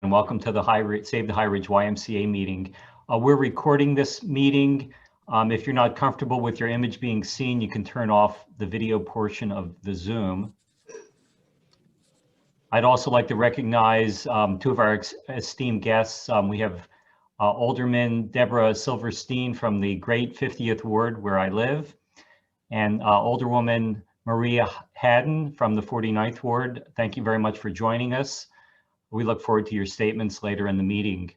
and welcome to the Save the High Ridge YMCA meeting. We're recording this meeting. If you're not comfortable with your image being seen, you can turn off the video portion of the Zoom. I'd also like to recognize two of our esteemed guests. We have Alderman Deborah Silverstein from the great 50th Ward where I live, and Alderwoman Maria Haddon from the 49th Ward. Thank you very much for joining us. We look forward to your statements later in the meeting.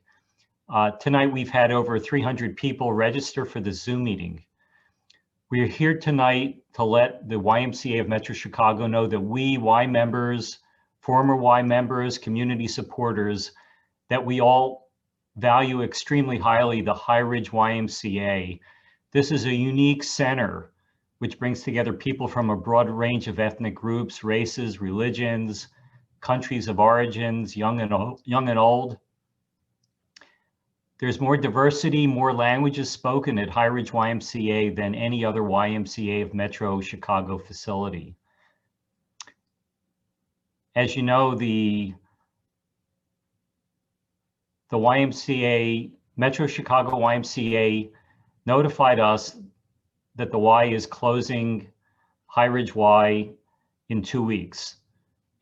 Tonight, we've had over 300 people register for the Zoom meeting. We are here tonight to let the YMCA of Metro Chicago know that we, Y members, former Y members, community supporters, that we all value extremely highly the High Ridge YMCA. This is a unique center which brings together people from a broad range of ethnic groups, races, religions, countries of origins, young and old. There's more diversity, more languages spoken at High Ridge YMCA than any other YMCA of Metro Chicago facility. As you know, the YMCA, Metro Chicago YMCA notified us that the Y is closing High Ridge Y in 2 weeks.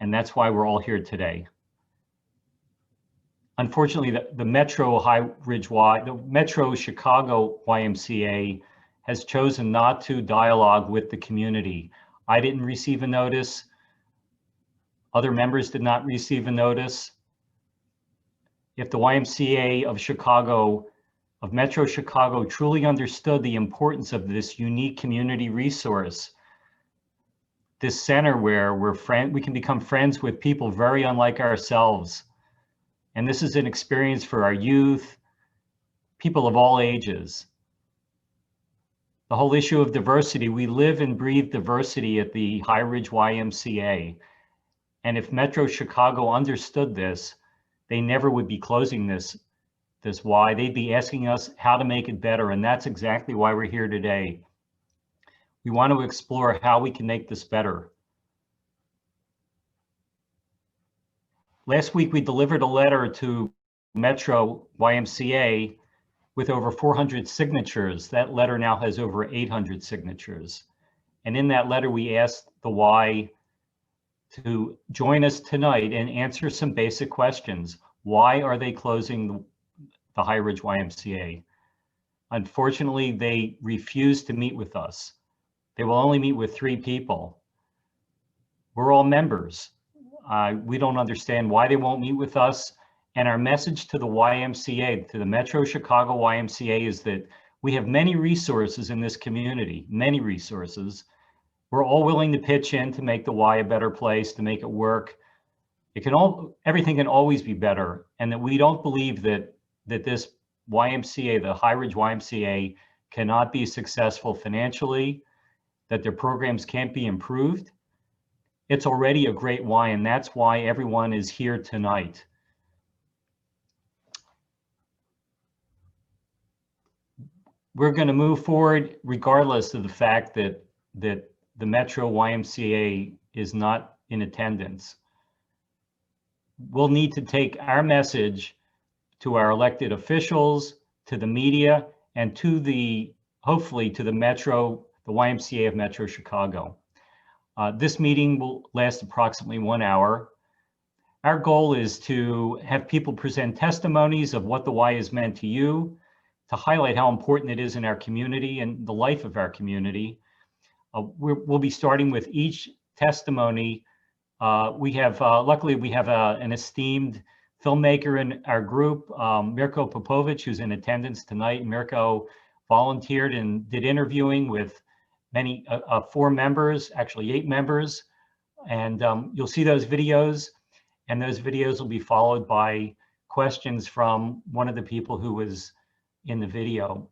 And that's why we're all here today. Unfortunately, the Metro High Ridge Y, the Metro Chicago YMCA has chosen not to dialogue with the community. I didn't receive a notice. Other members did not receive a notice. If the YMCA of Chicago, of Metro Chicago, truly understood the importance of this unique community resource, this center where we can become friends with people very unlike ourselves. And this is an experience for our youth, people of all ages. The whole issue of diversity, we live and breathe diversity at the High Ridge YMCA. And if Metro Chicago understood this, they never would be closing this Y. They'd be asking us how to make it better. And that's exactly why we're here today. We want to explore how we can make this better. Last week, we delivered a letter to Metro YMCA with over 400 signatures. That letter now has over 800 signatures. And in that letter, we asked the Y to join us tonight and answer some basic questions. Why are they closing the High Ridge YMCA? Unfortunately, they refused to meet with us. They will only meet with 3 people. We're all members. We don't understand why they won't meet with us. And our message to the YMCA, to the Metro Chicago YMCA, is that we have many resources in this community, many resources. We're all willing to pitch in to make the Y a better place, to make it work. Everything can always be better. And that we don't believe that this YMCA, the High Ridge YMCA, cannot be successful financially, that their programs can't be improved. It's already a great Y, and that's why everyone is here tonight. We're going to move forward regardless of the fact that the Metro YMCA is not in attendance. We'll need to take our message to our elected officials, to the media, and hopefully to the YMCA of Metro Chicago. This meeting will last approximately 1 hour. Our goal is to have people present testimonies of what the Y has meant to you, to highlight how important it is in our community and the life of our community. We'll be starting with each testimony. Luckily, we have an esteemed filmmaker in our group, Mirko Popovic, who's in attendance tonight. Mirko volunteered and did interviewing with 4 members, actually 8 members. And you'll see those videos, and those videos will be followed by questions from one of the people who was in the video.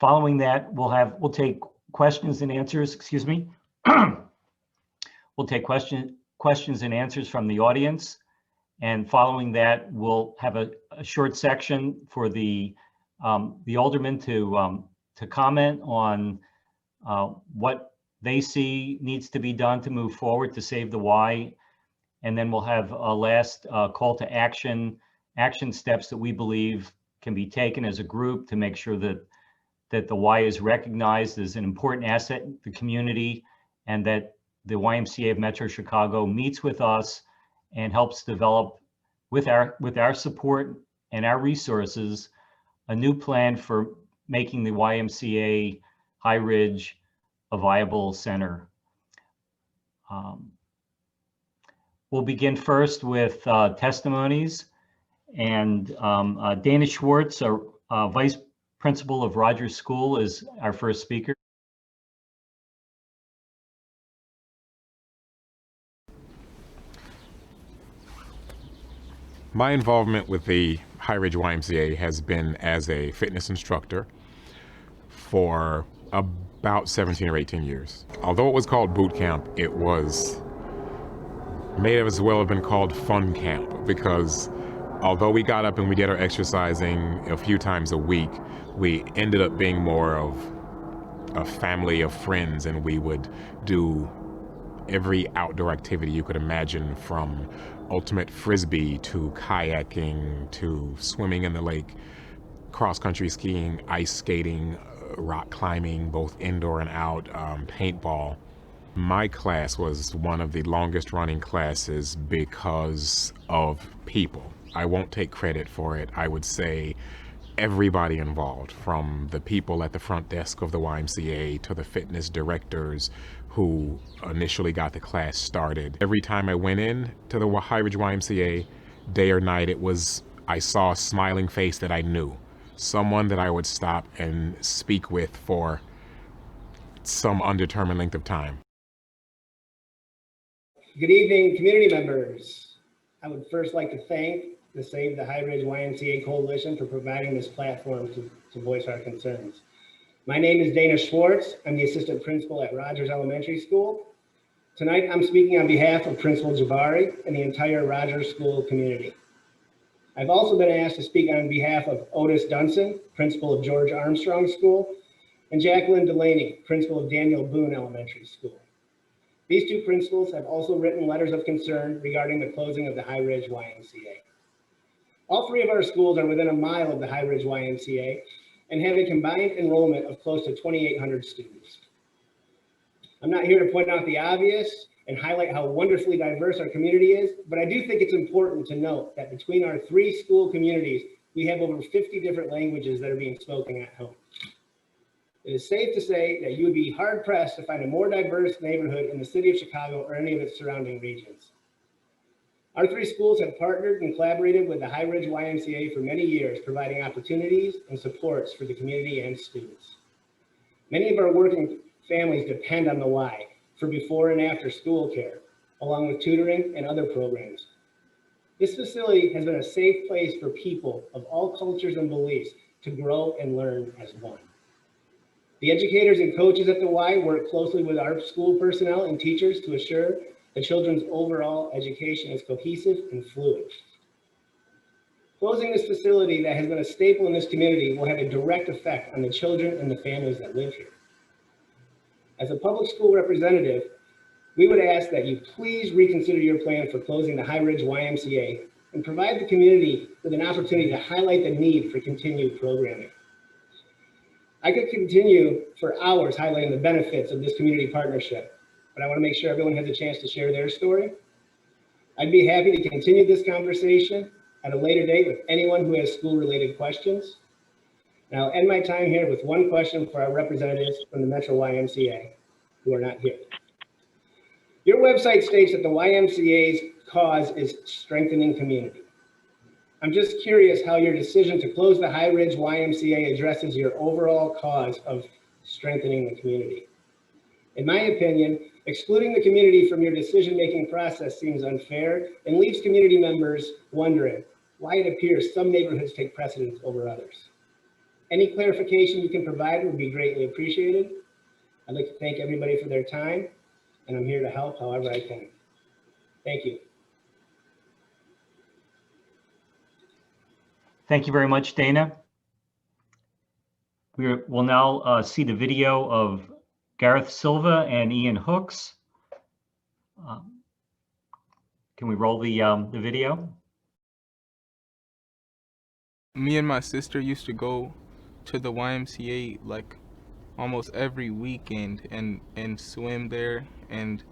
Following that, we'll take questions and answers, excuse me. We'll take questions and answers from the audience. And following that, we'll have a short section for the aldermen to comment on what they see needs to be done to move forward to save the Y. And then we'll have a last call to action steps that we believe can be taken as a group to make sure that the Y is recognized as an important asset in the community, and that the YMCA of Metro Chicago meets with us and helps develop with our support and our resources a new plan for making the YMCA High Ridge a viable center. We'll begin first with testimonies, and Dana Schwartz, Vice Principal of Rogers School, is our first speaker. My involvement with the High Ridge YMCA has been as a fitness instructor for about 17 or 18 years. Although it was called boot camp, it may as well have been called fun camp, because although we got up and we did our exercising a few times a week, we ended up being more of a family of friends, and we would do every outdoor activity you could imagine, from ultimate frisbee to kayaking to swimming in the lake, cross-country skiing, ice skating, rock climbing, both indoor and out, paintball. My class was one of the longest running classes because of people. I won't take credit for it. I would say everybody involved, from the people at the front desk of the YMCA to the fitness directors who initially got the class started. Every time I went in to the High Ridge YMCA, day or night, I saw a smiling face that I knew, someone that I would stop and speak with for some undetermined length of time. Good evening, community members. I would first like to thank the Save the High Ridge YMCA Coalition for providing this platform to voice our concerns. My name is Dana Schwartz. I'm the assistant principal at Rogers Elementary School. Tonight, I'm speaking on behalf of Principal Jabari and the entire Rogers School community. I've also been asked to speak on behalf of Otis Dunson, principal of George Armstrong School, and Jacqueline Delaney, principal of Daniel Boone Elementary School. These two principals have also written letters of concern regarding the closing of the High Ridge YMCA. All three of our schools are within a mile of the High Ridge YMCA and have a combined enrollment of close to 2,800 students. I'm not here to point out the obvious and highlight how wonderfully diverse our community is, but I do think it's important to note that between our three school communities, we have over 50 different languages that are being spoken at home. It is safe to say that you would be hard pressed to find a more diverse neighborhood in the city of Chicago or any of its surrounding regions. Our three schools have partnered and collaborated with the High Ridge YMCA for many years, providing opportunities and supports for the community and students. Many of our working families depend on the Y for before and after school care, along with tutoring and other programs. This facility has been a safe place for people of all cultures and beliefs to grow and learn as one. The educators and coaches at the Y work closely with our school personnel and teachers to assure the children's overall education is cohesive and fluid. Closing this facility that has been a staple in this community will have a direct effect on the children and the families that live here. As a public school representative, we would ask that you please reconsider your plan for closing the High Ridge YMCA and provide the community with an opportunity to highlight the need for continued programming. I could continue for hours highlighting the benefits of this community partnership, but I want to make sure everyone has a chance to share their story. I'd be happy to continue this conversation at a later date with anyone who has school-related questions. And I'll end my time here with one question for our representatives from the Metro YMCA who are not here. Your website states that the YMCA's cause is strengthening community. I'm just curious how your decision to close the High Ridge YMCA addresses your overall cause of strengthening the community. In my opinion, excluding the community from your decision-making process seems unfair and leaves community members wondering why it appears some neighborhoods take precedence over others. Any clarification you can provide would be greatly appreciated. I'd like to thank everybody for their time, and I'm here to help however I can. Thank you. Thank you very much, Dana. We'll now see the video of Gareth Silva and Ian Hooks. Can we roll the video? Me and my sister used to go to the YMCA like almost every weekend and swim there and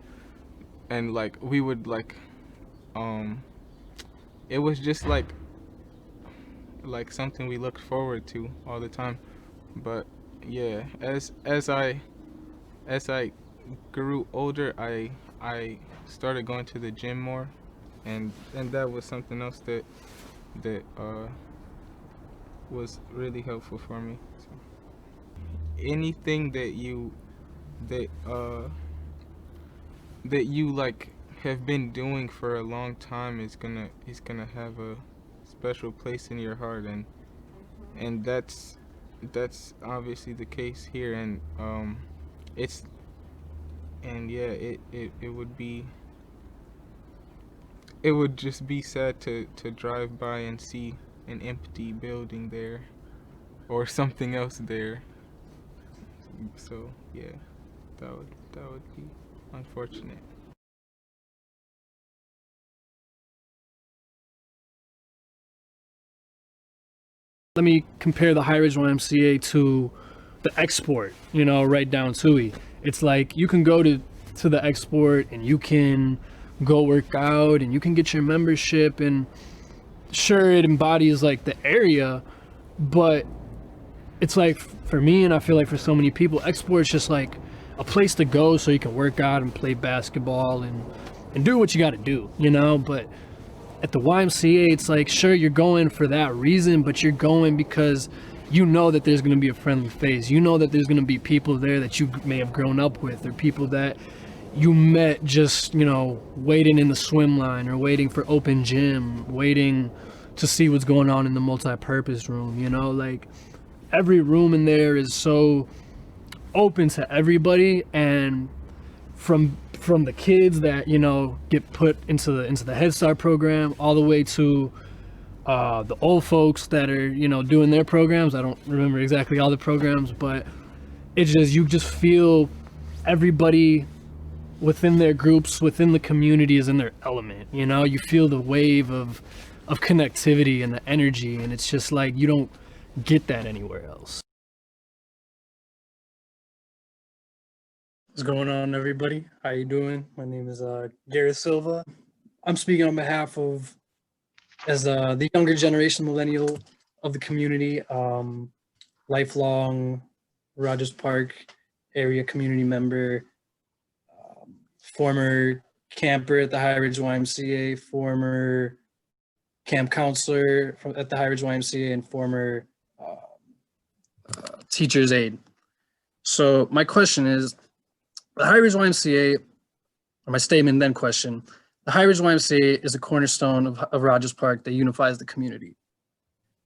like we would like it was just like something we looked forward to all the time. But yeah, as I grew older, I started going to the gym more, and that was something else that was really helpful for me. So, anything that you like have been doing for a long time is gonna have a special place in your heart, and that's obviously the case here, and it's and yeah, it would just be sad to drive by and see an empty building there or something else there. So yeah, that would be unfortunate. Let me compare the High Ridge YMCA to the Export, right down Touhy. It's like you can go to the Export and you can go work out and you can get your membership, and sure, it embodies like the area, but it's like for me, and I feel like for so many people, Export's just like a place to go so you can work out and play basketball and do what you got to do, but at the YMCA, it's like, sure, you're going for that reason, but you're going because you know that there's going to be a friendly face. You know that there's going to be people there that you may have grown up with, or people that you met just, waiting in the swim line or waiting for open gym, waiting to see what's going on in the multi-purpose room, like every room in there is so open to everybody, and from the kids that get put into the Head Start program all the way to the old folks that are doing their programs. I don't remember exactly all the programs, but it's just, you just feel everybody within their groups, within the community is in their element. You feel the wave of connectivity and the energy, and it's just like you don't get that anywhere else. What's going on, everybody? How you doing? My name is Gareth Silva. I'm speaking on behalf of, as the younger generation millennial of the community, lifelong Rogers Park area community member, former camper at the High Ridge YMCA, former camp counselor at the High Ridge YMCA, and former teacher's aide. So my question is, the High Ridge YMCA, or my statement then question, the High Ridge YMCA is a cornerstone of Rogers Park that unifies the community.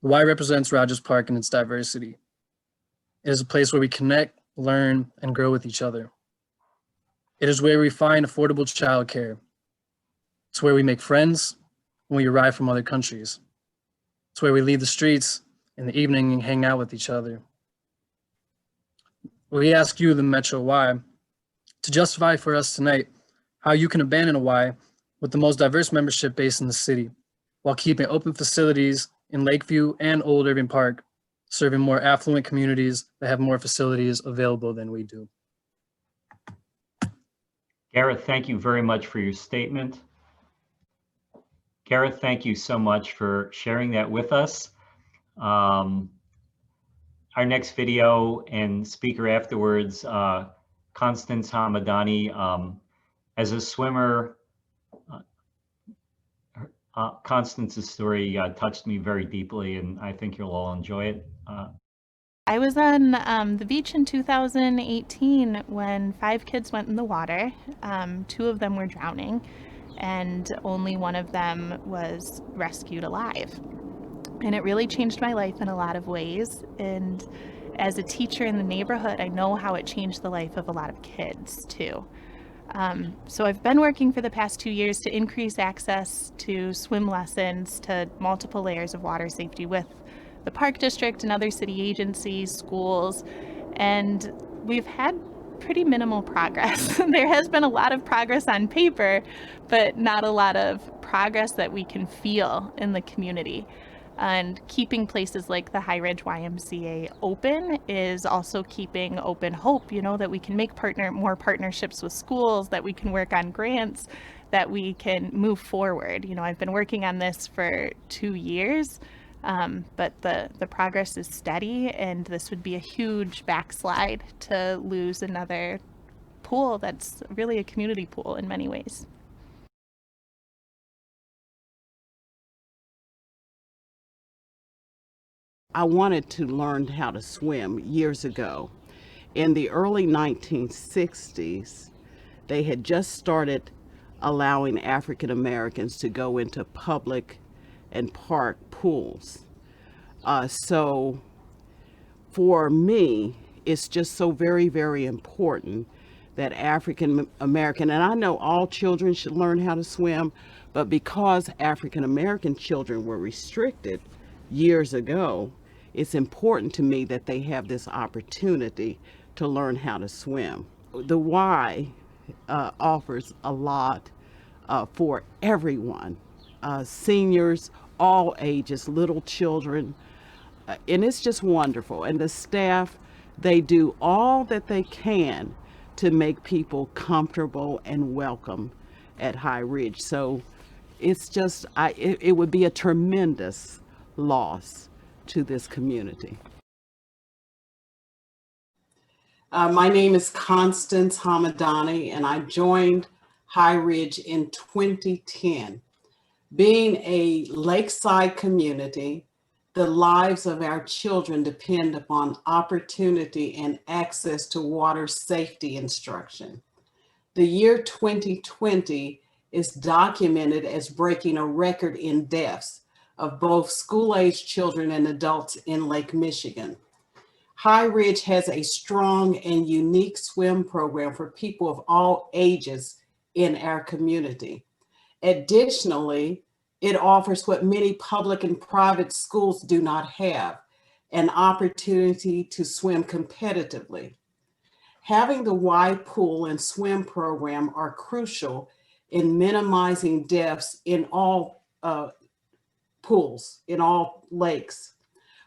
The Y represents Rogers Park and its diversity. It is a place where we connect, learn, and grow with each other. It is where we find affordable childcare. It's where we make friends when we arrive from other countries. It's where we leave the streets in the evening and hang out with each other. We ask you, the Metro Y, to justify for us tonight how you can abandon a Y with the most diverse membership base in the city, while keeping open facilities in Lakeview and Old Irving Park, serving more affluent communities that have more facilities available than we do. Gareth, thank you very much for your statement. Gareth, thank you so much for sharing that with us. Our next video and speaker afterwards, Constance Hamadani. As a swimmer, Constance's story touched me very deeply, and I think you'll all enjoy it. I was on the beach in 2018 when 5 kids went in the water. 2 of them were drowning, and only one of them was rescued alive. And it really changed my life in a lot of ways. And as a teacher in the neighborhood, I know how it changed the life of a lot of kids too. So I've been working for the past 2 years to increase access to swim lessons, to multiple layers of water safety with the Park District and other city agencies, schools, and we've had pretty minimal progress. There has been a lot of progress on paper, but not a lot of progress that we can feel in the community. And keeping places like the High Ridge YMCA open is also keeping open hope, that we can make more partnerships with schools, that we can work on grants, that we can move forward. I've been working on this for 2 years, but the progress is steady, and this would be a huge backslide to lose another pool that's really a community pool in many ways. I wanted to learn how to swim years ago. In the early 1960s, they had just started allowing African Americans to go into public and park pools. So for me, it's just so very, very important that African American, and I know all children should learn how to swim, but because African American children were restricted years ago, it's important to me that they have this opportunity to learn how to swim. The Y offers a lot for everyone, seniors, all ages, little children, and it's just wonderful. And the staff, they do all that they can to make people comfortable and welcome at High Ridge. So it's just, it would be a tremendous loss to this community. My name is Constance Hamadani, and I joined High Ridge in 2010. Being a lakeside community, the lives of our children depend upon opportunity and access to water safety instruction. The year 2020 is documented as breaking a record in deaths of both school-age children and adults in Lake Michigan. High Ridge has a strong and unique swim program for people of all ages in our community. Additionally, it offers what many public and private schools do not have, an opportunity to swim competitively. Having the Y pool and swim program are crucial in minimizing deaths in all pools, in all lakes.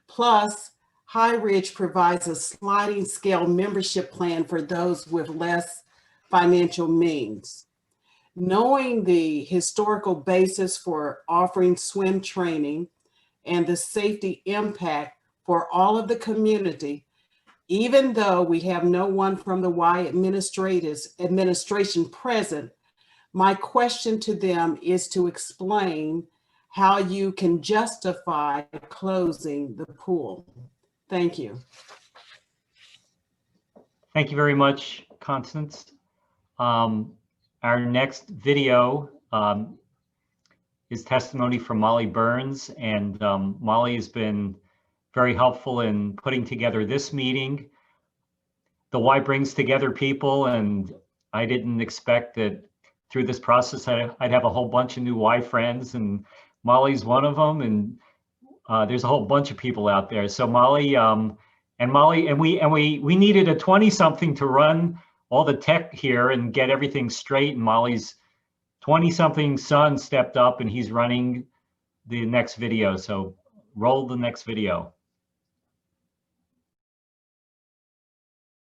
Plus, High Ridge provides a sliding scale membership plan for those with less financial means. Knowing the historical basis for offering swim training and the safety impact for all of the community, even though we have no one from the Y administration present, my question to them is to explain how you can justify closing the pool. Thank you. Thank you very much, Constance. Our next video is testimony from Molly Burns, and Molly has been very helpful in putting together this meeting. The Y brings together people, and I didn't expect that through this process I'd have a whole bunch of new Y friends, and Molly's one of them, and there's a whole bunch of people out there. So Molly, we needed a 20-something to run all the tech here and get everything straight, and Molly's 20-something son stepped up and he's running the next video. So roll the next video.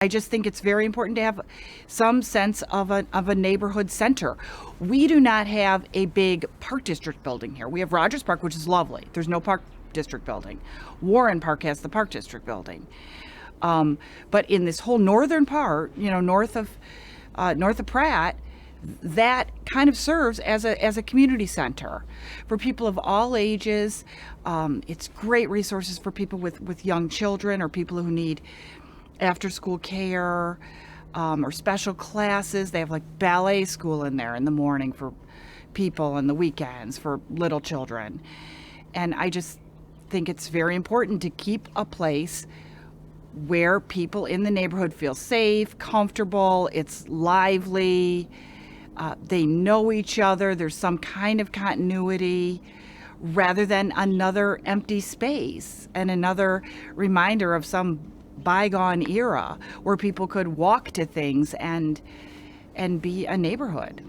I just think it's very important to have some sense of a neighborhood center. We do not have a big park district building here. We have Rogers Park, which is lovely. There's no park district building. Warren Park has the park district building. But in this whole northern part, north of Pratt, that kind of serves as a community center for people of all ages. It's great resources for people with young children or people who need after school care or special classes. They have like ballet school in there in the morning for people and the weekends for little children. And I just think it's very important to keep a place where people in the neighborhood feel safe, comfortable, it's lively, they know each other, there's some kind of continuity, rather than another empty space and another reminder of some bygone era where people could walk to things and be a neighborhood.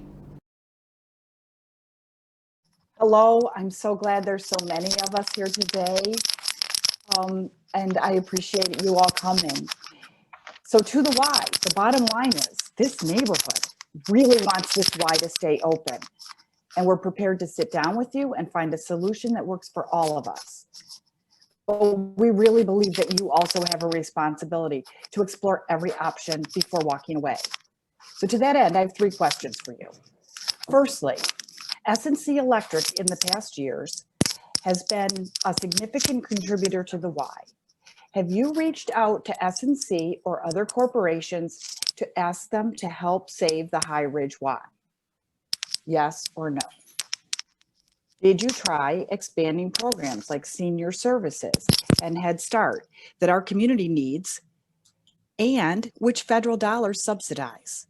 Hello, I'm so glad there's so many of us here today. And I appreciate you all coming. So to the why, the bottom line is this neighborhood really wants this Y to stay open. And we're prepared to sit down with you and find a solution that works for all of us. But we really believe that you also have a responsibility to explore every option before walking away. So to that end, I have 3 questions for you. Firstly, S&C Electric in the past years has been a significant contributor to the Y. Have you reached out to S&C or other corporations to ask them to help save the High Ridge Y? Yes or no? Did you try expanding programs like senior services and Head Start that our community needs and which federal dollars subsidize?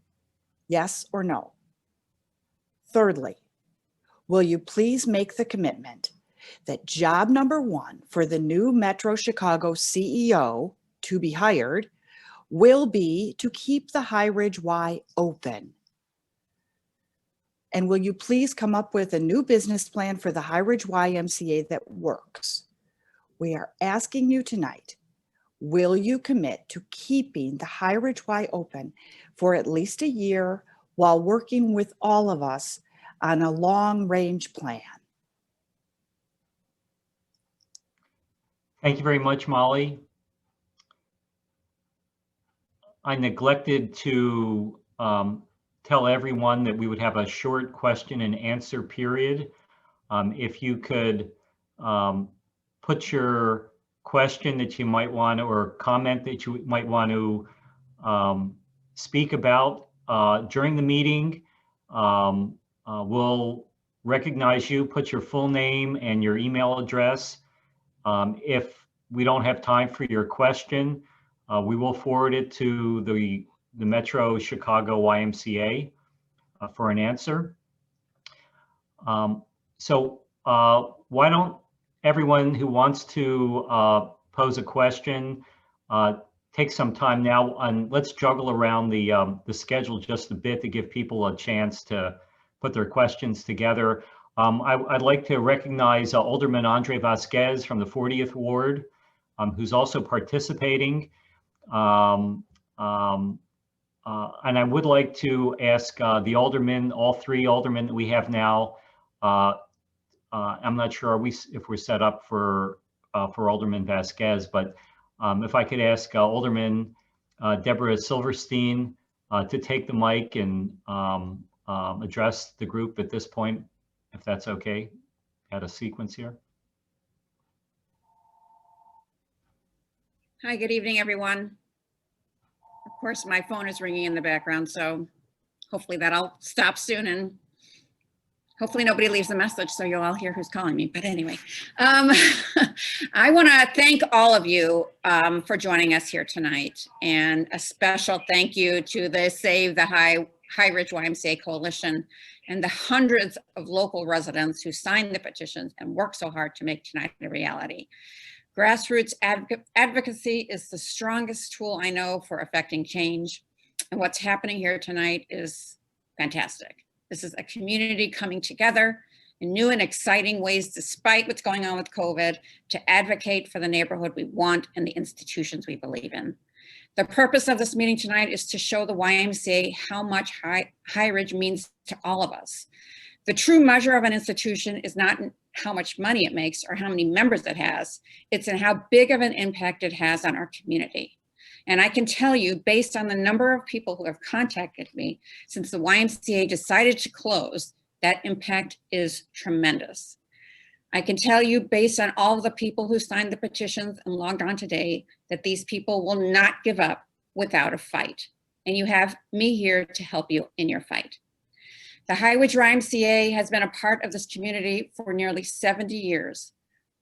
Yes or no? Thirdly, will you please make the commitment that job number 1 for the new Metro Chicago CEO to be hired will be to keep the High Ridge Y open? And will you please come up with a new business plan for the High Ridge YMCA that works? We are asking you tonight, will you commit to keeping the High Ridge Y open for at least a year while working with all of us on a long-range plan? Thank you very much, Molly. I neglected to tell everyone that we would have a short question and answer period. If you could put your question that you might want to, or comment that you might want to speak about during the meeting, we'll recognize you, put your full name and your email address. If we don't have time for your question, we will forward it to the Metro Chicago YMCA for an answer. So why don't everyone who wants to pose a question take some time now, and let's juggle around the schedule just a bit to give people a chance to put their questions together. I'd like to recognize Alderman Andre Vasquez from the 40th Ward, who's also participating. And I would like to ask the aldermen, all 3 aldermen that we have now. I'm not sure if we're set up for Alderman Vasquez, but if I could ask Alderman Deborah Silverstein to take the mic and address the group at this point, if that's okay, at a sequence here. Hi, good evening, everyone. Of course, my phone is ringing in the background, so hopefully that'll stop soon, and hopefully nobody leaves a message so you'll all hear who's calling me. But anyway, I want to thank all of you for joining us here tonight, and a special thank you to the Save the High Ridge YMCA Coalition and the hundreds of local residents who signed the petitions and worked so hard to make tonight a reality. Grassroots advocacy is the strongest tool I know for affecting change. And what's happening here tonight is fantastic. This is a community coming together in new and exciting ways, despite what's going on with COVID, to advocate for the neighborhood we want and the institutions we believe in. The purpose of this meeting tonight is to show the YMCA how much High Ridge means to all of us. The true measure of an institution is not in how much money it makes or how many members it has, it's in how big of an impact it has on our community. And I can tell you, based on the number of people who have contacted me since the YMCA decided to close, that impact is tremendous. I can tell you, based on all of the people who signed the petitions and logged on today, that these people will not give up without a fight. And you have me here to help you in your fight. The High Ridge YMCA has been a part of this community for nearly 70 years.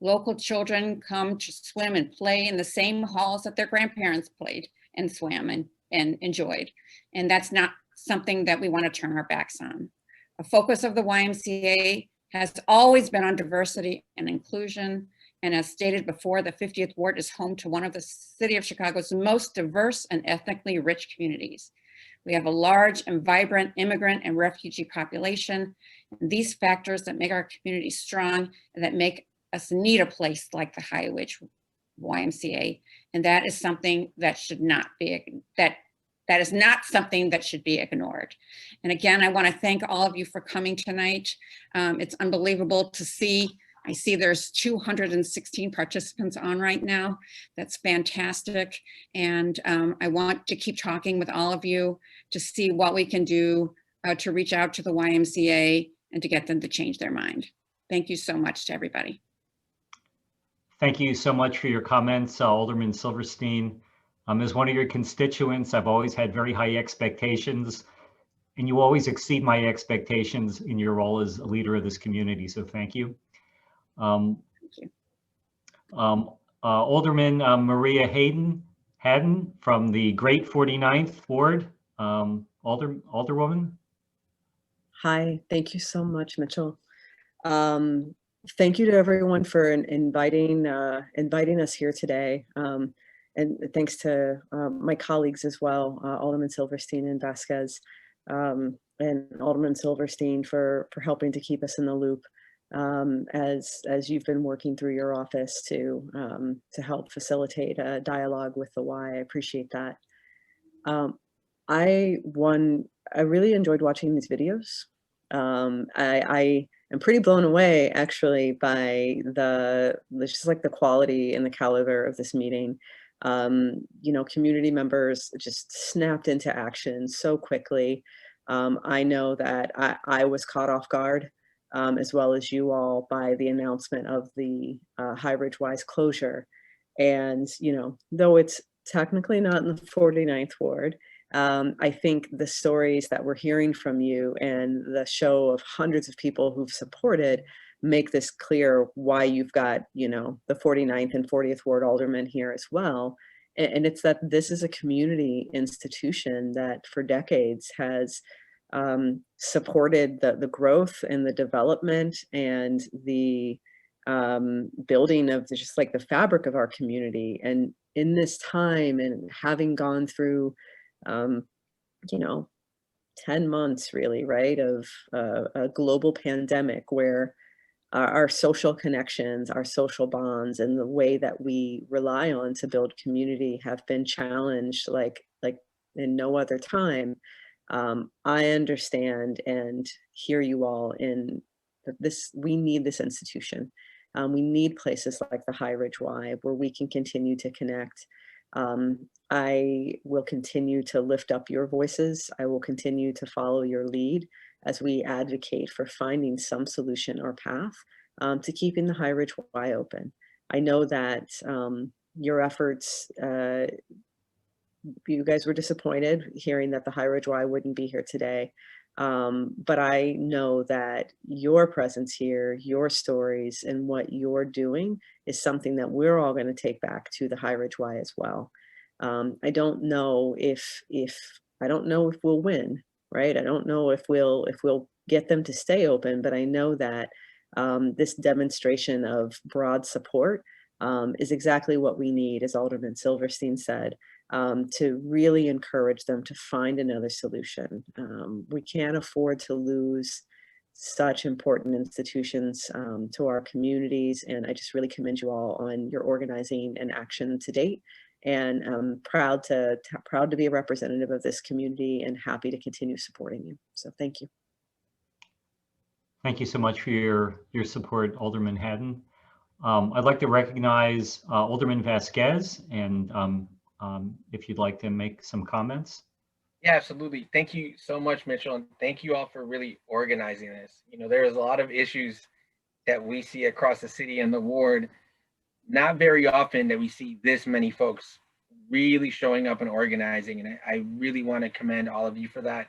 Local children come to swim and play in the same halls that their grandparents played and swam and enjoyed. And that's not something that we want to turn our backs on. A focus of the YMCA has always been on diversity and inclusion, And as stated before, the 50th Ward is home to one of the city of Chicago's most diverse and ethnically rich communities. We have a large and vibrant immigrant and refugee population. And these factors that make our community strong and that make us need a place like the High Ridge YMCA. And that is something that should not be, that is not something that should be ignored. And again, I want to thank all of you for coming tonight. It's unbelievable to see. I see there's 216 participants on right now. That's fantastic. And I want to keep talking with all of you to see what we can do to reach out to the YMCA and to get them to change their mind. Thank you so much to everybody. Thank you so much for your comments, Alderman Silverstein. As one of your constituents, I've always had very high expectations, and you always exceed my expectations in your role as a leader of this community, so thank you. Thank you. Alderman Maria Haddon from the great 49th Ward, Alderwoman. Hi, thank you so much, Mitchell. Thank you to everyone for inviting us here today. And thanks to my colleagues as well, Alderman Silverstein and Vasquez, and Alderman Silverstein for helping to keep us in the loop as you've been working through your office to help facilitate a dialogue with the Y. I appreciate that. I really enjoyed watching these videos. I am pretty blown away actually by just like the quality and the caliber of this meeting. You know, community members just snapped into action so quickly. I know that I was caught off guard, as well as you all, by the announcement of the High Ridge Y's closure. And, you know, though it's technically not in the 49th Ward, I think the stories that we're hearing from you and the show of hundreds of people who've supported make this clear why you've got, you know, the 49th and 40th Ward aldermen here as well. And it's that this is a community institution that for decades has supported the growth and the development and the building of just like the fabric of our community. And in this time, and having gone through, you know, 10 months really, right, of a global pandemic where our social connections, our social bonds, and the way that we rely on to build community have been challenged like in no other time. I understand and hear you all in this. We need this institution. We need places like the High Ridge Y where we can continue to connect. I will continue to lift up your voices. I will continue to follow your lead as we advocate for finding some solution or path to keeping the High Ridge Y open. I know that your efforts, you guys were disappointed hearing that the High Ridge Y wouldn't be here today. But I know that your presence here, your stories, and what you're doing is something that we're all going to take back to the High Ridge Y as well. I don't know if we'll win, right? I don't know if we'll get them to stay open, but I know that this demonstration of broad support is exactly what we need, as Alderman Silverstein said, to really encourage them to find another solution. We can't afford to lose such important institutions to our communities, and I just really commend you all on your organizing and action to date. And I'm proud to be a representative of this community and happy to continue supporting you. So thank you. Thank you so much for your support, Alderman Haddon. I'd like to recognize Alderman Vasquez, and if you'd like to make some comments. Yeah, absolutely. Thank you so much, Mitchell, and thank you all for really organizing this. You know, there's a lot of issues that we see across the city and the ward. Not very often that we see this many folks really showing up and organizing, and I really want to commend all of you for that.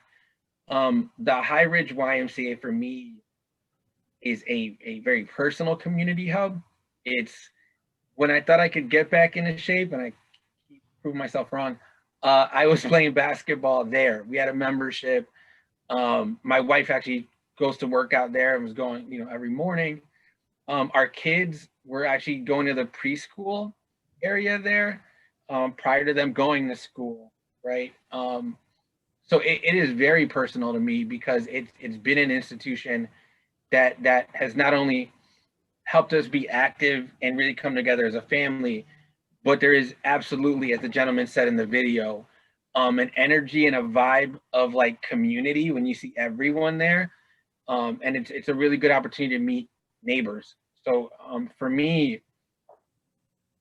The High Ridge YMCA for me is a very personal community hub. It's when I thought I could get back into shape, and I keep proving myself wrong, I was playing basketball there. We had a membership. My wife actually goes to work out there and was going, you know, every morning. our kids were actually going to the preschool area there prior to them going to school, right? So it is very personal to me because it's been an institution that has not only helped us be active and really come together as a family, but there is absolutely, as the gentleman said in the video, an energy and a vibe of like community when you see everyone there. And it's a really good opportunity to meet neighbors. So for me,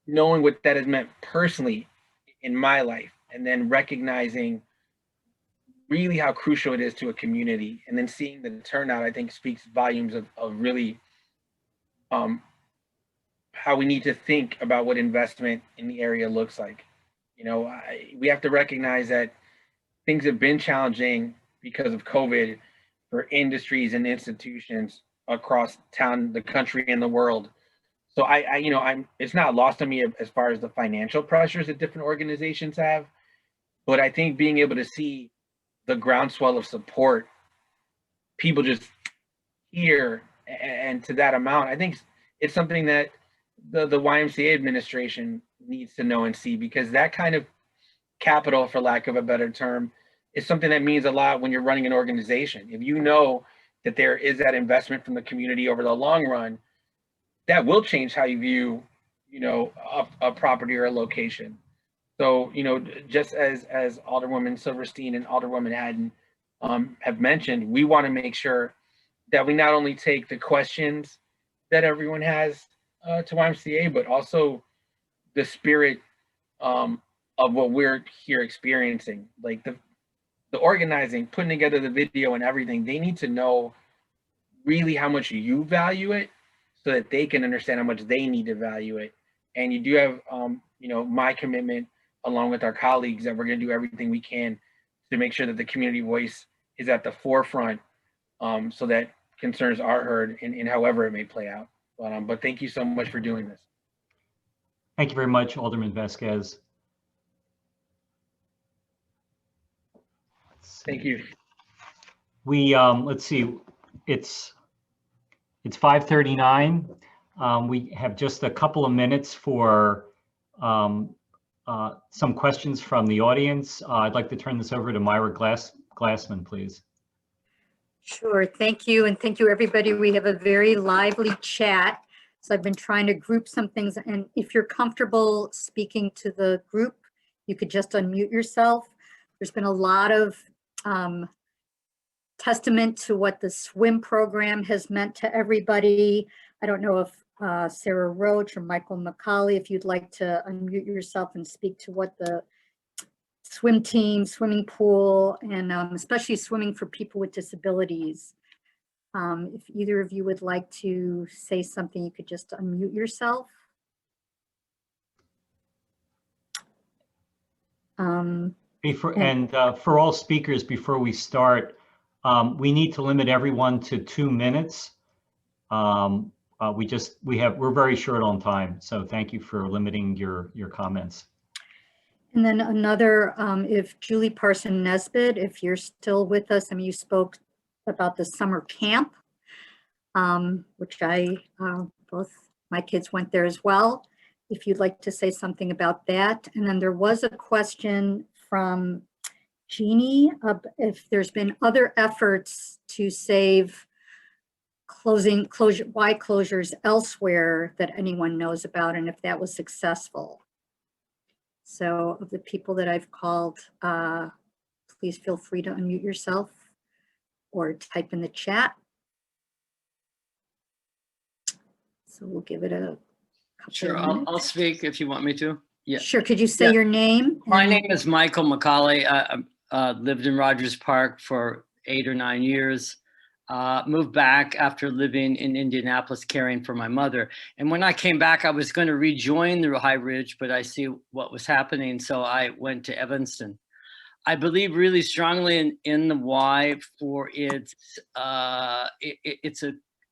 knowing what that has meant personally in my life, and then recognizing really how crucial it is to a community, and then seeing the turnout, I think speaks volumes of really how we need to think about what investment in the area looks like. You know, we have to recognize that things have been challenging because of COVID for industries and institutions across town, the country, and the world. So it's not lost on me as far as the financial pressures that different organizations have, but I think being able to see the groundswell of support, people just here and to that amount, I think it's something that the YMCA administration needs to know and see, because that kind of capital, for lack of a better term, is something that means a lot when you're running an organization. If you know that there is that investment from the community over the long run, that will change how you view, a property or a location. So, just as Alderwoman Silverstein and Alderwoman Adden have mentioned, we want to make sure that we not only take the questions that everyone has to YMCA, but also the spirit of what we're here experiencing. Like the organizing, putting together the video and everything, they need to know really how much you value it so that they can understand how much they need to value it. And you do have, my commitment along with our colleagues that we're going to do everything we can to make sure that the community voice is at the forefront so that concerns are heard in however it may play out. But thank you so much for doing this. Thank you very much, Alderman Vasquez. Thank you. We let's see, it's 5:39. We have just a couple of minutes for some questions from the audience. I'd like to turn this over to Myra Glassman, please. Sure, thank you. And thank you, everybody. We have a very lively chat. So I've been trying to group some things. And if you're comfortable speaking to the group, you could just unmute yourself. There's been a lot of testament to what the swim program has meant to everybody. I don't know if Sarah Roach or Michael McCauley, if you'd like to unmute yourself and speak to what the swim team, swimming pool, and especially swimming for people with disabilities. If either of you would like to say something, you could just unmute yourself. For all speakers, before we start, we need to limit everyone to 2 minutes. We're very short on time, so thank you for limiting your comments. And then another, if Julie Parson Nesbitt, if you're still with us, you spoke about the summer camp, which both my kids went there as well. If you'd like to say something about that. And then there was a question from Jeannie, if there's been other efforts to save Y closures elsewhere that anyone knows about, and if that was successful. So of the people that I've called, please feel free to unmute yourself or type in the chat. So we'll give it a couple Sure, of minutes. I'll speak if you want me to. Yeah. Sure, could you say your name? My name is Michael McCauley. I lived in Rogers Park for 8 or 9 years. Moved back after living in Indianapolis caring for my mother. And when I came back, I was going to rejoin the High Ridge, but I see what was happening, so I went to Evanston. I believe really strongly in the Y for it's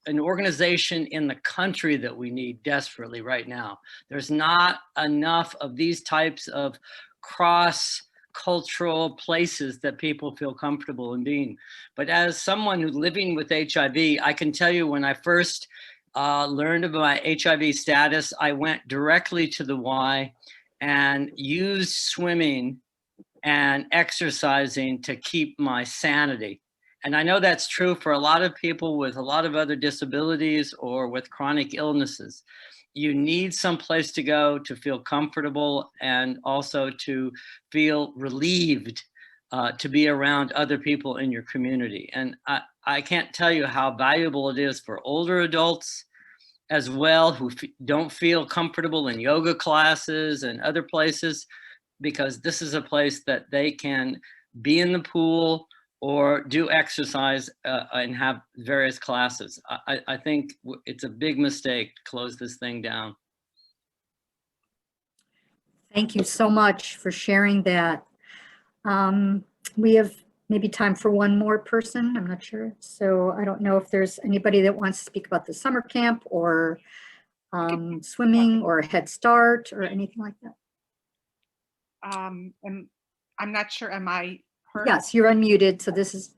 an organization in the country that we need desperately right now. There's not enough of these types of cross-cultural places that people feel comfortable in being. But as someone who's living with HIV, I can tell you when I first learned about my HIV status, I went directly to the Y and used swimming and exercising to keep my sanity. And I know that's true for a lot of people with a lot of other disabilities or with chronic illnesses. You need some place to go to feel comfortable and also to feel relieved to be around other people in your community. And I can't tell you how valuable it is for older adults as well who don't feel comfortable in yoga classes and other places, because this is a place that they can be in the pool or do exercise and have various classes. I think it's a big mistake to close this thing down. Thank you so much for sharing that. We have maybe time for one more person. I'm not sure. So I don't know if there's anybody that wants to speak about the summer camp or swimming or Head Start or anything like that. And I'm not sure, am I heard? Yes, you're unmuted. So this is.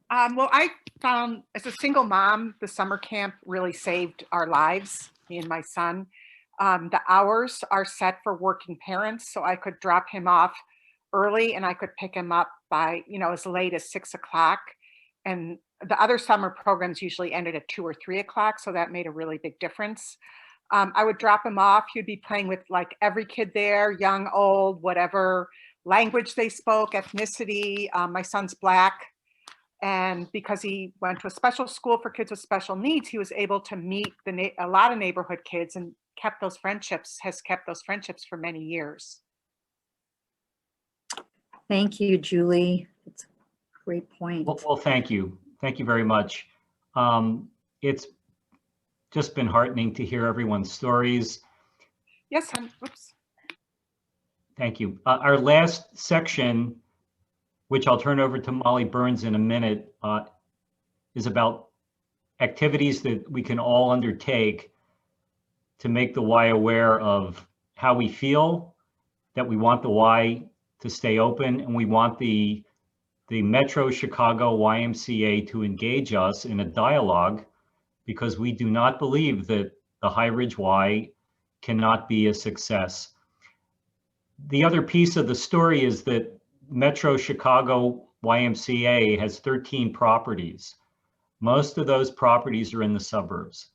Well, I found as a single mom, the summer camp really saved our lives, me and my son. The hours are set for working parents, so I could drop him off early and I could pick him up by, as late as 6 o'clock. And the other summer programs usually ended at 2 or 3 o'clock, so that made a really big difference. I would drop him off. He'd be playing with like every kid there, young, old, whatever language they spoke, ethnicity. My son's Black. And because he went to a special school for kids with special needs, he was able to meet a lot of neighborhood kids and has kept those friendships for many years. Thank you, Julie. That's a great point. Well, thank you. Thank you very much. It's just been heartening to hear everyone's stories. Yes, oops. Thank you. Our last section, which I'll turn over to Molly Burns in a minute, is about activities that we can all undertake to make the Y aware of how we feel, that we want the Y to stay open, and we want the Metro Chicago YMCA to engage us in a dialogue, because we do not believe that the High Ridge Y cannot be a success. The other piece of the story is that Metro Chicago YMCA has 13 properties. Most of those properties are in the suburbs.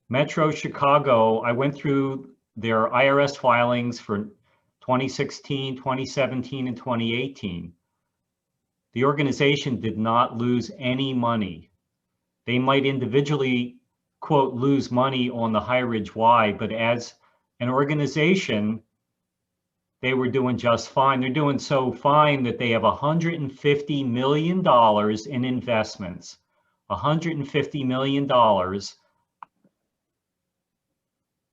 Metro Chicago, I went through their IRS filings for 2016, 2017, and 2018. The organization did not lose any money. They might individually, quote, lose money on the High Ridge Y, but as an organization, they were doing just fine. They're doing so fine that they have $150 million in investments, $150 million.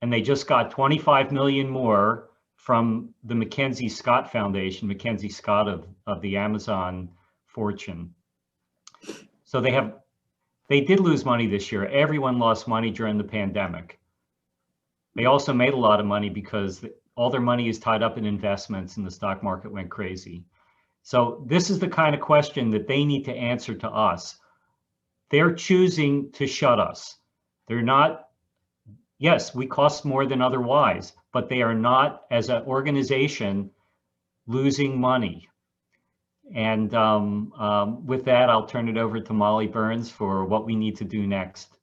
And they just got 25 million more from the Mackenzie Scott Foundation, Mackenzie Scott of the Amazon fortune. So they did lose money this year. Everyone lost money during the pandemic. They also made a lot of money because all their money is tied up in investments and the stock market went crazy. So this is the kind of question that they need to answer to us. They're choosing to shut us. They're not, yes, we cost more than other Ys, but they are not, as an organization, losing money. And with that, I'll turn it over to Molly Burns for what we need to do next.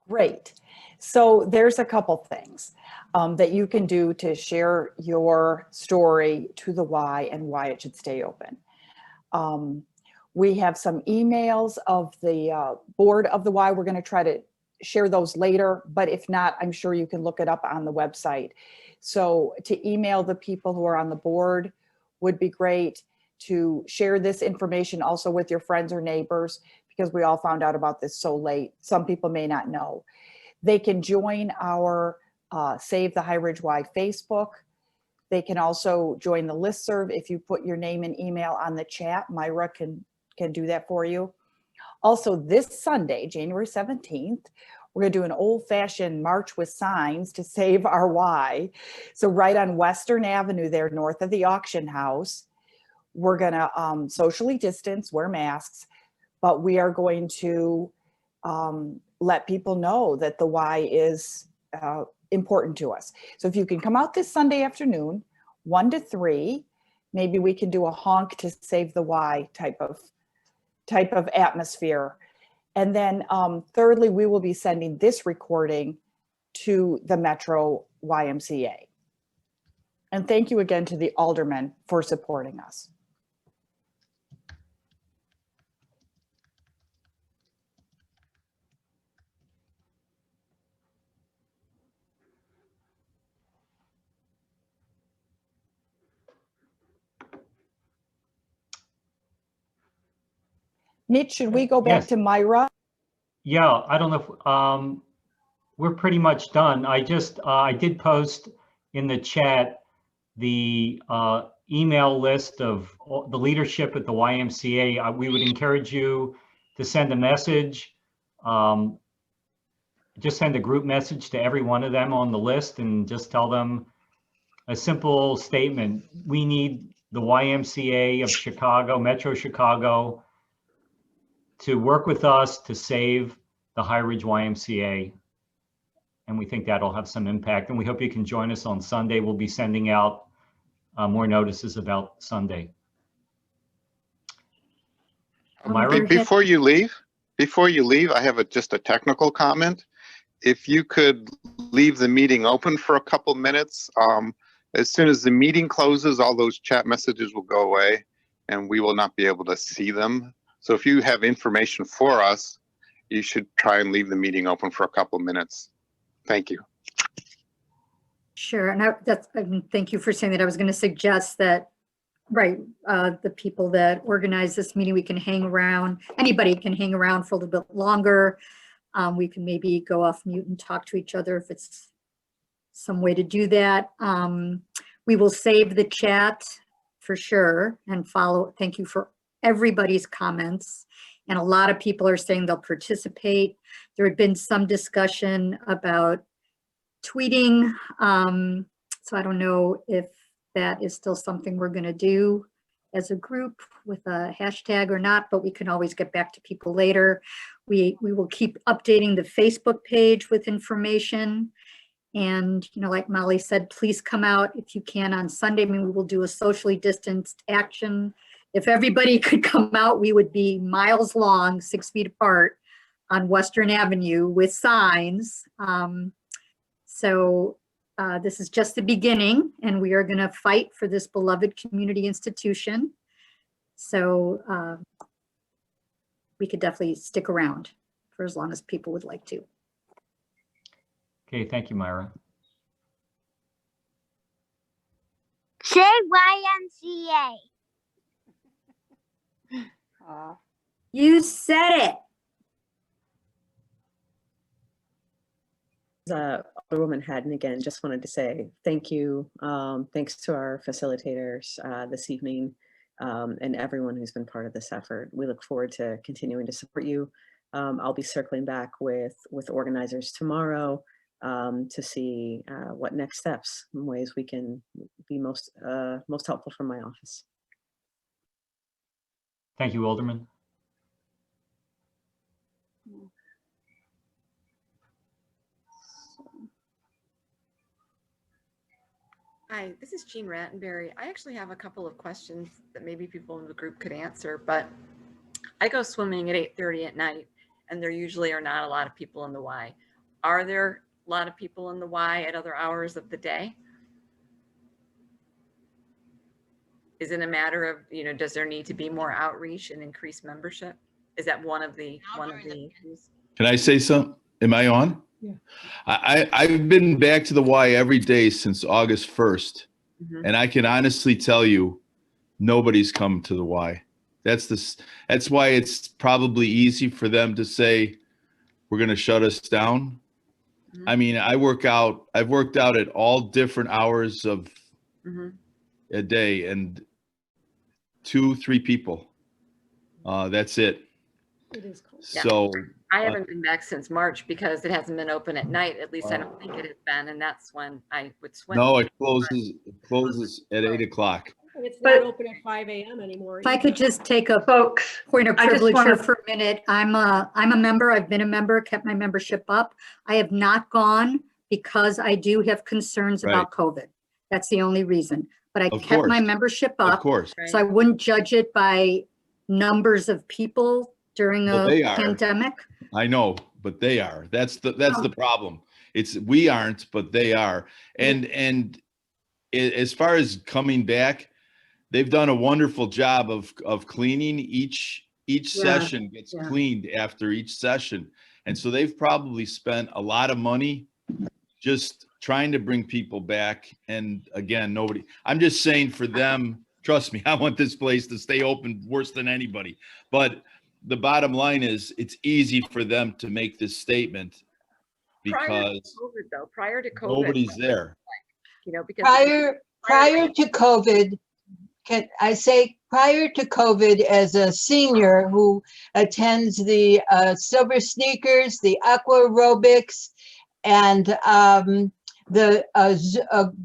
Great. So there's a couple things that you can do to share your story to the Y and why it should stay open. We have some emails of the board of the Y. We're going to try to share those later, but if not, I'm sure you can look it up on the website. So to email the people who are on the board would be great, to share this information also with your friends or neighbors, because we all found out about this so late. Some people may not know. They can join our Save the High Ridge Y Facebook. They can also join the listserv. If you put your name and email on the chat, Myra can do that for you. Also, this Sunday, January 17th, we're going to do an old-fashioned march with signs to save our Y. So right on Western Avenue there, north of the auction house, we're going to socially distance, wear masks, but we are going to let people know that the Y is important to us. So if you can come out this Sunday afternoon, 1 to 3, maybe we can do a honk to save the Y type of atmosphere. And then thirdly, we will be sending this recording to the Metro YMCA. And thank you again to the aldermen for supporting us. Mitch, should we go back Yes. to Myra? Yeah, I don't know if we're pretty much done. I did post in the chat the email list of the leadership at the YMCA. We would encourage you to send a message. Just send a group message to every one of them on the list and just tell them a simple statement. We need the YMCA of Chicago, Metro Chicago, to work with us to save the High Ridge YMCA. And we think that'll have some impact. And we hope you can join us on Sunday. We'll be sending out more notices about Sunday. Myra? Before you leave, I have just a technical comment. If you could leave the meeting open for a couple minutes, as soon as the meeting closes, all those chat messages will go away and we will not be able to see them. So if you have information for us, you should try and leave the meeting open for a couple minutes. Thank you. Sure, and thank you for saying that. I was going to suggest that, right, the people that organize this meeting, we can hang around. Anybody can hang around for a little bit longer. We can maybe go off mute and talk to each other if it's some way to do that. We will save the chat for sure and follow. Thank you for everybody's comments. And a lot of people are saying they'll participate. There had been some discussion about tweeting. So I don't know if that is still something we're going to do as a group with a hashtag or not, but we can always get back to people later. We will keep updating the Facebook page with information. And, you know, like Molly said, please come out if you can on Sunday. I mean, we will do a socially distanced action. If everybody could come out, we would be miles long, 6 feet apart on Western Avenue with signs. This is just the beginning, and we are going to fight for this beloved community institution. So we could definitely stick around for as long as people would like to. Okay, thank you, Myra. Say YMCA. You said it. Alderwoman Haddon again, just wanted to say thank you. Thanks to our facilitators this evening and everyone who's been part of this effort. We look forward to continuing to support you. I'll be circling back with organizers tomorrow to see what next steps and ways we can be most helpful from my office. Thank you, Alderman. Hi, this is Jean Rattenberry. I actually have a couple of questions that maybe people in the group could answer, but I go swimming at 8:30 at night, and there usually are not a lot of people in the Y. Are there a lot of people in the Y at other hours of the day? Is it a matter of, you know, does there need to be more outreach and increased membership? Is that one of the issues? Can I say something? Am I on? Yeah. I've been back to the Y every day since August 1st. Mm-hmm. And I can honestly tell you, nobody's come to the Y. That's why it's probably easy for them to say, we're going to shut us down. Mm-hmm. I mean, I've worked out at all different hours of a day, and 2-3 people. That's it. It is cool. So yeah. I haven't been back since March because it hasn't been open at night. At least I don't think it has been, and that's when I would swim. No, it closes at 8 o'clock. It's not open at 5 a.m. anymore. If I could just take a Folks, point of I just privilege here wanna- for a minute. I'm a member. I've been a member, kept my membership up. I have not gone because I do have concerns about COVID. That's the only reason. But I Of kept my course. membership Of up. course. So I wouldn't judge it by numbers of people during Well, a they are. pandemic. I know, but they are. That's the problem. It's we aren't, but they are. And as far as coming back, they've done a wonderful job of cleaning. Each session gets cleaned after each session. And so they've probably spent a lot of money just trying to bring people back. And again, I'm just saying for them, trust me, I want this place to stay open worse than anybody. But the bottom line is it's easy for them to make this statement because prior to COVID, nobody's there. you know, because Prior to COVID, can I say prior to COVID, as a senior who attends the Silver Sneakers, the aqua aerobics, and the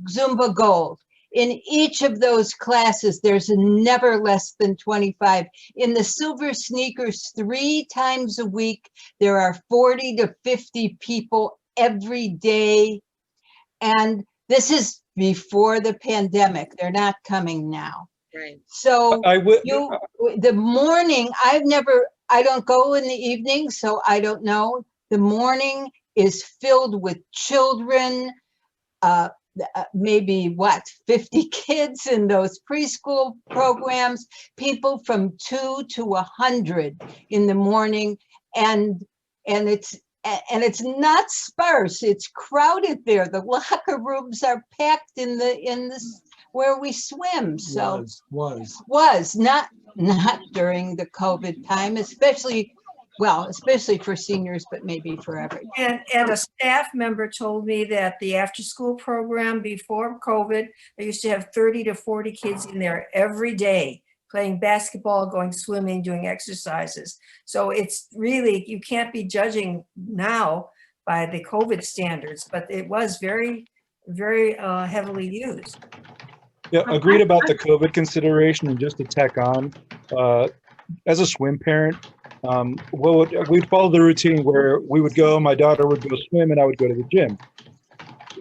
Zumba Gold. In each of those classes, there's never less than 25. In the Silver Sneakers, 3 times a week, there are 40 to 50 people every day. And this is before the pandemic. They're not coming now. Right. So the morning, I don't go in the evening, so I don't know. The morning is filled with children, maybe 50 kids in those preschool programs, people from 2 to 100 in the morning. And it's not sparse, it's crowded there. The locker rooms are packed in the where we swim. So was not during the COVID time, especially for seniors, but maybe for everyone. And a staff member told me that the after-school program before COVID, they used to have 30 to 40 kids in there every day, playing basketball, going swimming, doing exercises. So it's really, you can't be judging now by the COVID standards, but it was very, very weavily used. Yeah, agreed about the COVID consideration. And just to tack on, as a swim parent, we'd follow the routine where we would go, my daughter would go swim, and I would go to the gym.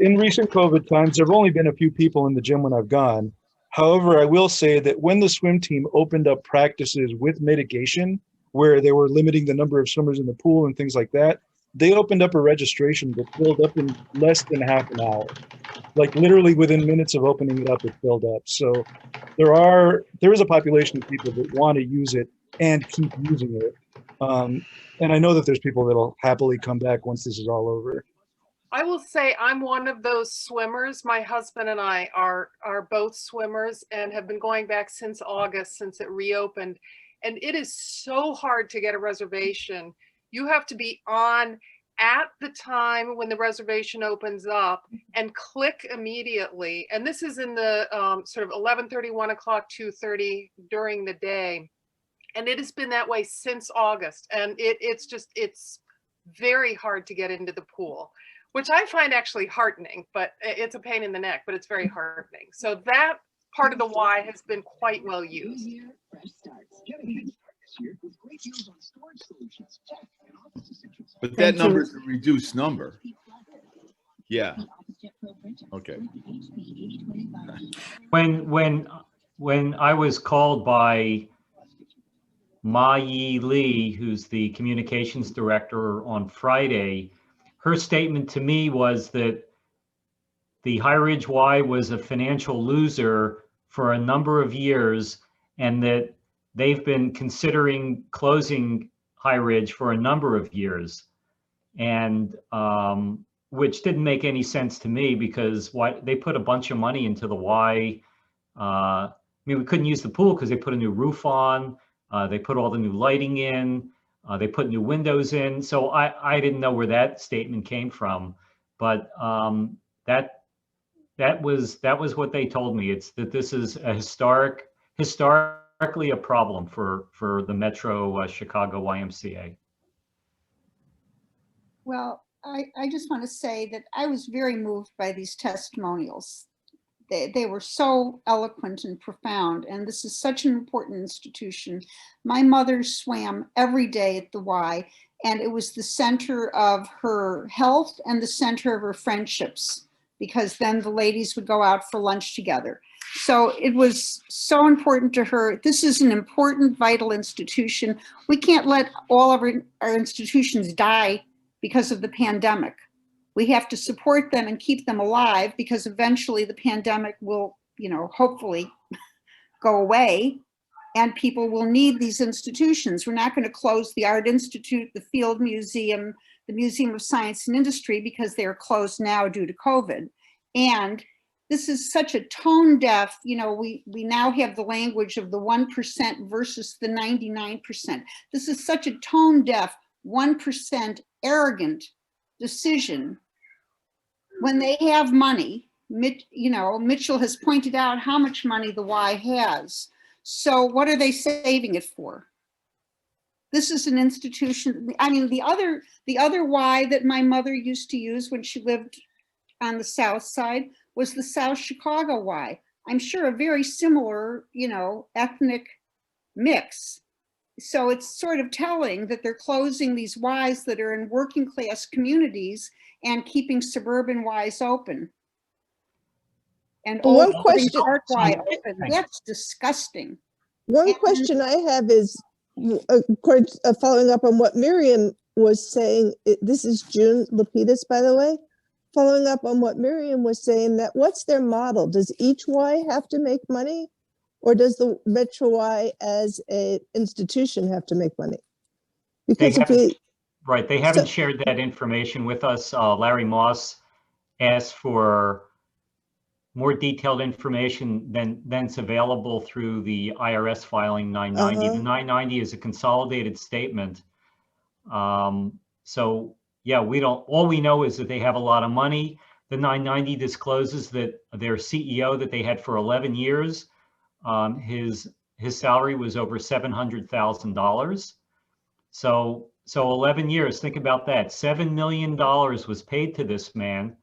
In recent COVID times, there have only been a few people in the gym when I've gone. However, I will say that when the swim team opened up practices with mitigation, where they were limiting the number of swimmers in the pool and things like that, they opened up a registration that filled up in less than half an hour. Like literally within minutes of opening it up, it filled up. So there is a population of people that want to use it and keep using it. And I know that there's people that'll happily come back once this is all over. I will say I'm one of those swimmers. My husband and I are both swimmers and have been going back since August, since it reopened. And it is so hard to get a reservation. You have to be on at the time when the reservation opens up and click immediately. And this is in the sort of 11:30, 1 o'clock, 2:30 during the day. And it has been that way since August. And it's very hard to get into the pool, which I find actually heartening, but it's a pain in the neck, but it's very heartening. So that part of the Y has been quite well used. But that number is a reduced number. Yeah. Okay. When I was called by Ma Yi Lee, who's the communications director, on Friday, her statement to me was that the High Ridge Y was a financial loser for a number of years, and that they've been considering closing High Ridge for a number of years, and which didn't make any sense to me, because they put a bunch of money into the Y. I mean, we couldn't use the pool because they put a new roof on. They put all the new lighting in. They put new windows in. So I didn't know where that statement came from, but that was what they told me. It's that this is a historically a problem for the Metro Chicago YMCA. Well, I just want to say that I was very moved by these testimonials. they were so eloquent and profound. And this is such an important institution. My mother swam every day at the Y, and it was the center of her health and the center of her friendships, because then the ladies would go out for lunch together. So it was so important to her. This is an important, vital institution. We can't let all of our institutions die because of the pandemic. We have to support them and keep them alive, because eventually the pandemic will, hopefully go away and people will need these institutions. We're not going to close the Art Institute, the Field Museum, the Museum of Science and Industry, because they're closed now due to COVID. And this is such a tone deaf, we now have the language of the 1% versus the 99%. This is such a tone deaf, 1% arrogant decision when they have money. Mitchell has pointed out how much money the Y has. So what are they saving it for? This is an institution. I mean, the other Y that my mother used to use when she lived on the South Side was the South Chicago Y. I'm sure a very similar, ethnic mix. So it's sort of telling that they're closing these Ys that are in working class communities and keeping suburban Ys open. And one question, Park Y open. That's disgusting. One question I have is, following up on what Miriam was saying, this is June Lapidus, by the way, following up on what Miriam was saying, that what's their model? Does each Y have to make money? Or does the Metro Y as an institution have to make money? Because they haven't shared that information with us. Larry Moss asked for more detailed information than's available through the IRS filing 990. The 990 is a consolidated statement. So yeah, all we know is that they have a lot of money. The 990 discloses that their CEO that they had for 11 years, his salary was over $700,000. So 11 years, think about that. $7 million was paid to this man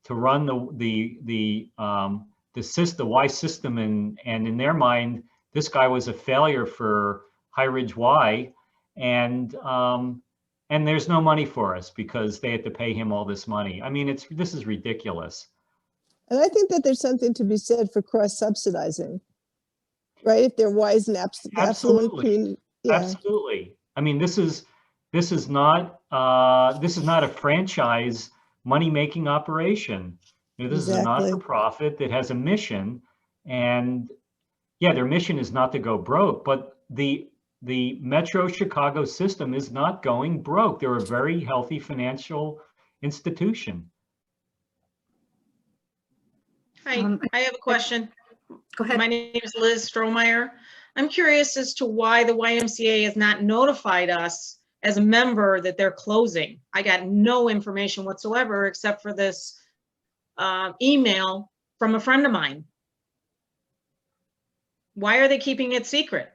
to run the Y system, and in their mind, this guy was a failure for High Ridge Y, and there's no money for us because they had to pay him all this money. I mean, this is ridiculous. And I think that there's something to be said for cross-subsidizing, right? If they're wise and affluent community. Yeah. Absolutely. I mean, this is not a franchise money-making operation. This is a not-for-profit that has a mission, and yeah, their mission is not to go broke, but the Metro Chicago system is not going broke. They're a very healthy financial institution. Hi, I have a question. Go ahead. My name is Liz Strohmeyer. I'm curious as to why the YMCA has not notified us as a member that they're closing. I got no information whatsoever except for this email from a friend of mine. Why are they keeping it secret?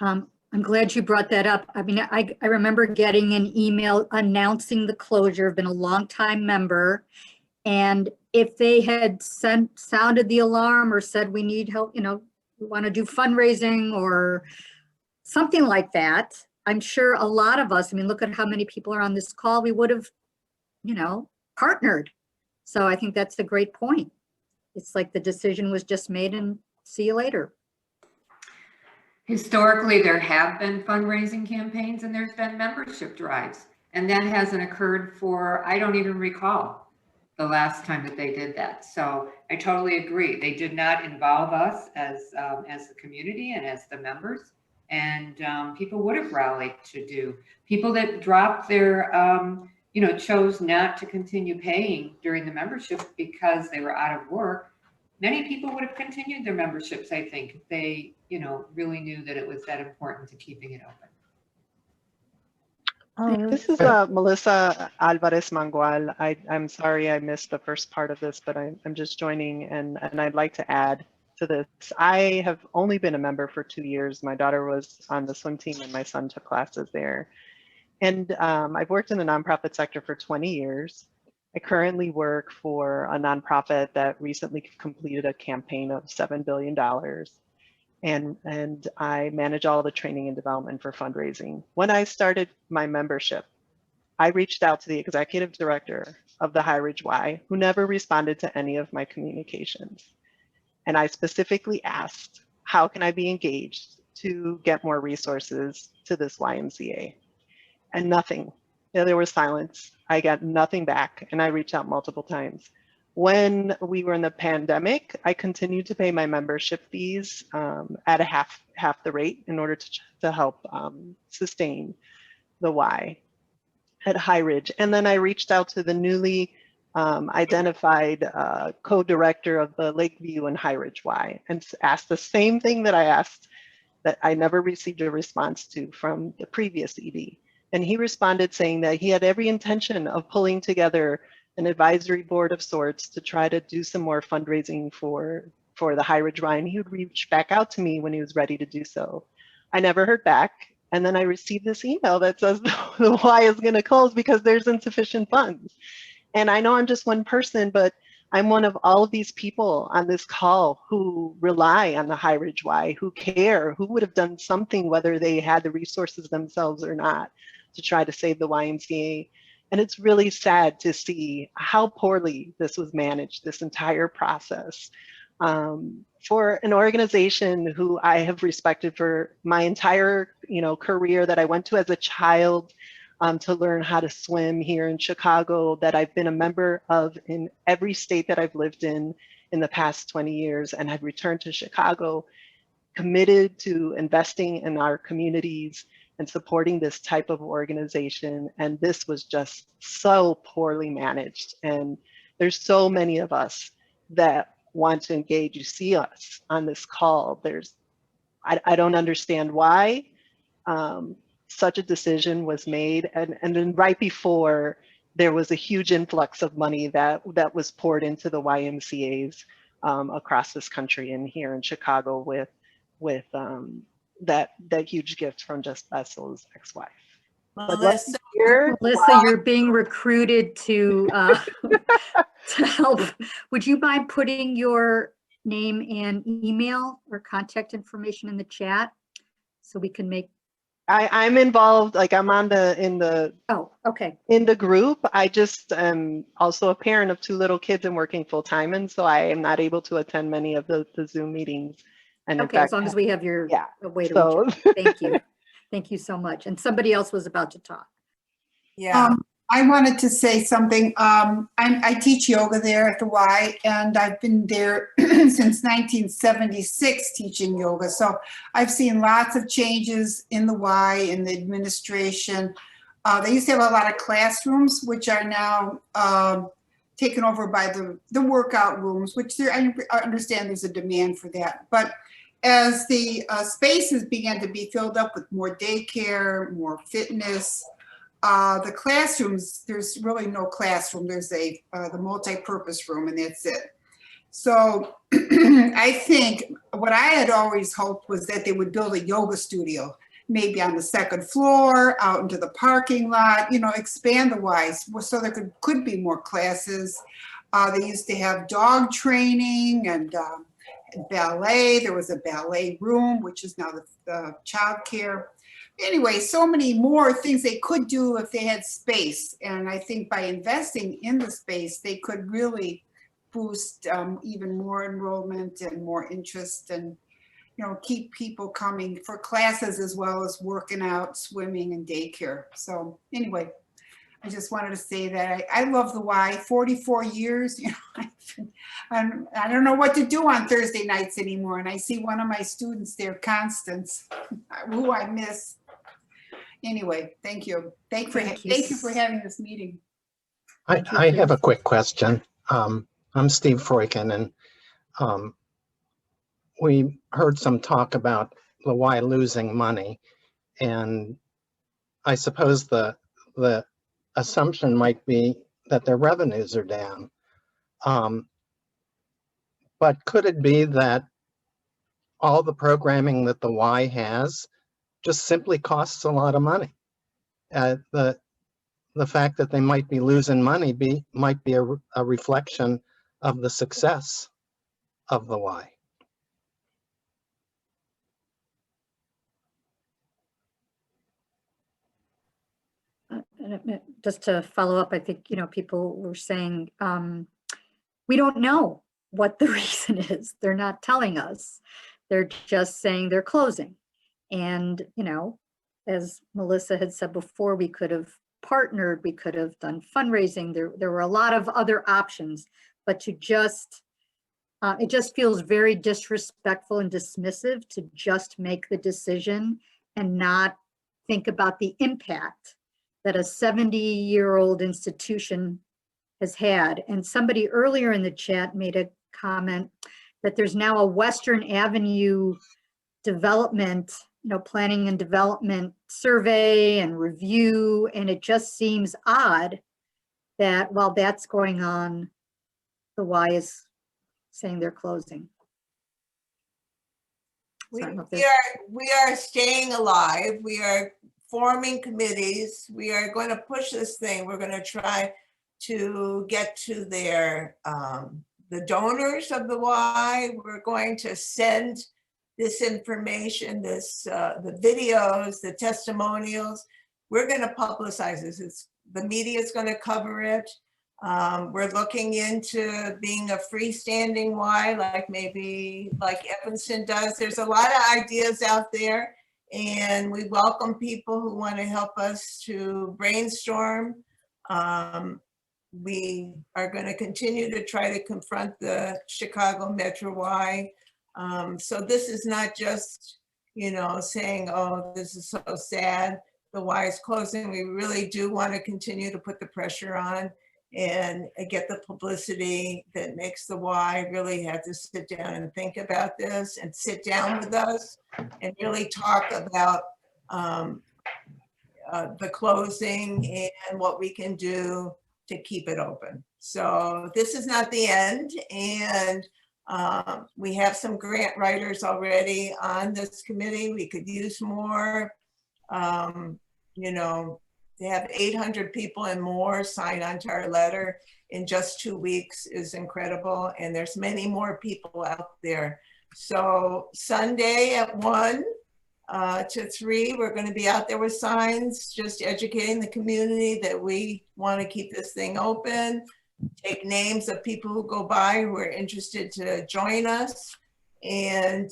I'm glad you brought that up. I mean, I remember getting an email announcing the closure. I've been a longtime member. And if they had sounded the alarm or said we need help, we want to do fundraising or something like that, I'm sure a lot of us, I mean, look at how many people are on this call, we would have, partnered. So I think that's a great point. It's like the decision was just made and see you later. Historically, there have been fundraising campaigns and there's been membership drives, and that hasn't occurred for, I don't even recall the last time that they did that. So I totally agree. They did not involve us as the community and as the members, and people would have rallied to do. People that dropped their, chose not to continue paying during the membership because they were out of work. Many people would have continued their memberships, I think, if they, really knew that it was that important to keeping it open. This is Melissa Alvarez Mangual. I'm sorry I missed the first part of this, but I'm just joining, and I'd like to add to this. I have only been a member for 2 years. My daughter was on the swim team and my son took classes there. And I've worked in the nonprofit sector for 20 years. I currently work for a nonprofit that recently completed a campaign of $7 billion. And I manage all the training and development for fundraising. When I started my membership, I reached out to the executive director of the High Ridge Y, who never responded to any of my communications. And I specifically asked, how can I be engaged to get more resources to this YMCA? And nothing. There was silence. I got nothing back, and I reached out multiple times. When we were in the pandemic, I continued to pay my membership fees at a half the rate in order to help sustain the Y at High Ridge. And then I reached out to the newly identified co-director of the Lakeview and High Ridge Y and asked the same thing that I asked, that I never received a response to from the previous ED. And he responded saying that he had every intention of pulling together an advisory board of sorts to try to do some more fundraising for the High Ridge Y, and he would reach back out to me when he was ready to do so. I never heard back. And then I received this email that says the Y is going to close because there's insufficient funds. And I know I'm just one person, but I'm one of all of these people on this call who rely on the High Ridge Y, who care, who would have done something whether they had the resources themselves or not to try to save the YMCA. And it's really sad to see how poorly this was managed, this entire process. For an organization who I have respected for my entire career, that I went to as a child to learn how to swim here in Chicago, that I've been a member of in every state that I've lived in the past 20 years, and have returned to Chicago, committed to investing in our communities and supporting this type of organization. And this was just so poorly managed. And there's so many of us that want to engage. You see us on this call. I don't understand why such a decision was made. And then right before, there was a huge influx of money that was poured into the YMCAs across this country and here in Chicago with that huge gift from Just Vessel's ex-wife. Melissa, you're being recruited to help. Would you mind putting your name and email or contact information in the chat so we can make? I'm involved, like I'm on in the group. I just am also a parent of 2 little kids and working full time, and so I am not able to attend many of the Zoom meetings. And okay, as long as we have your way to reach out. Thank you. Thank you so much. And somebody else was about to talk. Yeah. I wanted to say something. I teach yoga there at the Y, and I've been there since 1976 teaching yoga. So I've seen lots of changes in the Y, in the administration. They used to have a lot of classrooms, which are now taken over by the workout rooms, which I understand there's a demand for that. But as the spaces began to be filled up with more daycare, more fitness, the classrooms, there's really no classroom. There's the multi-purpose room, and that's it. So I think what I had always hoped was that they would build a yoga studio, maybe on the 2nd floor, out into the parking lot, expand the Y so there could be more classes. They used to have dog training and ballet. There was a ballet room, which is now the child care. Anyway, so many more things they could do if they had space. And I think by investing in the space, they could really boost even more enrollment and more interest, and keep people coming for classes as well as working out, swimming, and daycare. So anyway, I just wanted to say that I love the Y. 44 years, I don't know what to do on Thursday nights anymore. And I see one of my students there, Constance, who I miss. Anyway, thank you. Thank you for having this meeting. I have a quick question. I'm Steve Freuchen, and we heard some talk about the Y losing money, and I suppose the assumption might be that their revenues are down. But could it be that all the programming that the Y has just simply costs a lot of money? The the fact that they might be losing money might be a reflection of the success of the Y. Just to follow up, I think, people were saying, we don't know what the reason is. They're not telling us. They're just saying they're closing. And, as Melissa had said before, we could have partnered, we could have done fundraising. There were a lot of other options, but to just, it just feels very disrespectful and dismissive to just make the decision and not think about the impact that a 70-year-old institution has had. And somebody earlier in the chat made a comment that there's now a Western Avenue development, planning and development survey and review. And it just seems odd that while that's going on, the Y is saying they're closing. We are staying alive. We are forming committees. We are going to push this thing. We're going to try to get to their the donors of the Y. We're going to send this information, the videos, the testimonials. We're going to publicize this. The media is going to cover it. We're looking into being a freestanding Y, like Evanston does. There's a lot of ideas out there, and we welcome people who want to help us to brainstorm. We are going to continue to try to confront the Chicago Metro Y. So this is not just, saying, oh, this is so sad, the Y is closing. We really do want to continue to put the pressure on and get the publicity that makes the Y really have to sit down and think about this and sit down with us and really talk about the closing and what we can do to keep it open. So this is not the end, and we have some grant writers already on this committee. We could use more. To have 800 people and more sign on to our letter in just 2 weeks is incredible, and there's many more people out there. So Sunday at 1 to 3, we're going to be out there with signs, just educating the community that we want to keep this thing open, take names of people who go by who are interested to join us. And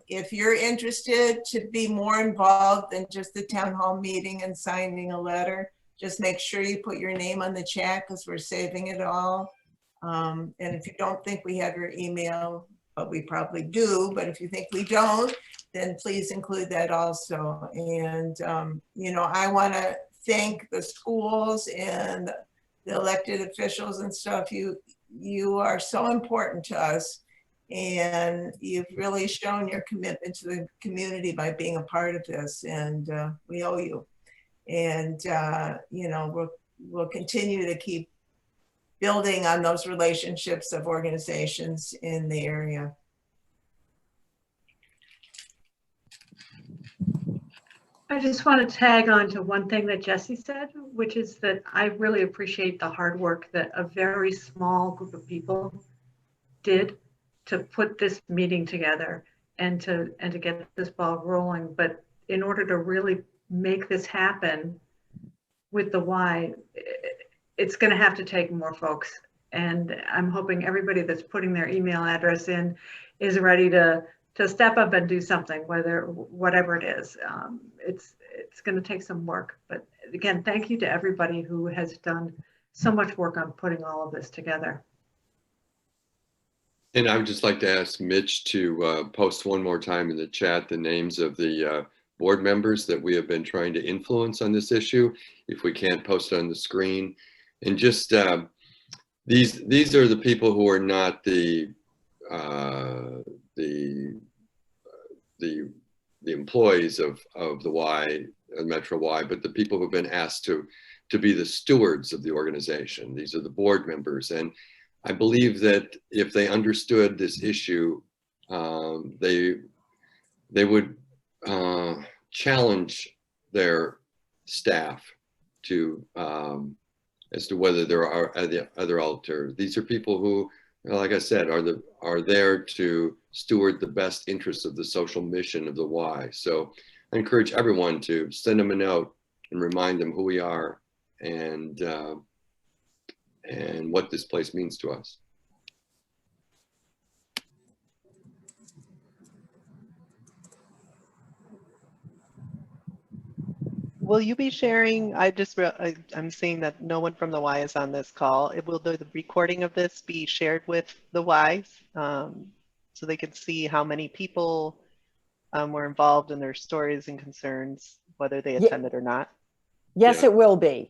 if you're interested to be more involved than just the town hall meeting and signing a letter, just make sure you put your name on the chat because we're saving it all. And if you don't think we have your email, but we probably do, but if you think we don't, then please include that also. And, I want to thank the schools and the elected officials and stuff. You are so important to us, and you've really shown your commitment to the community by being a part of this, and we owe you. And, we'll continue to keep building on those relationships of organizations in the area. I just want to tag on to one thing that Jesse said, which is that I really appreciate the hard work that a very small group of people did to put this meeting together and to get this ball rolling. But in order to really make this happen with the Y, it's going to have to take more folks. And I'm hoping everybody that's putting their email address in is ready to step up and do something, whatever it is. It's going to take some work. But again, thank you to everybody who has done so much work on putting all of this together. And I would just like to ask Mitch to post one more time in the chat the names of the board members that we have been trying to influence on this issue, if we can't post it on the screen. And just these are the people who are not the employees of the Y, Metro Y, but the people who've been asked to be the stewards of the organization. These are the board members. And I believe that if they understood this issue, they would challenge their staff to as to whether there are other alternatives. These are people who, like I said, are there to steward the best interests of the social mission of the Y. So I encourage everyone to send them a note and remind them who we are and what this place means to us. Will you be sharing? I'm seeing that no one from the Y is on this call. Will the recording of this be shared with the Y so they can see how many people were involved in their stories and concerns, whether they attended or not? Yes, it will be.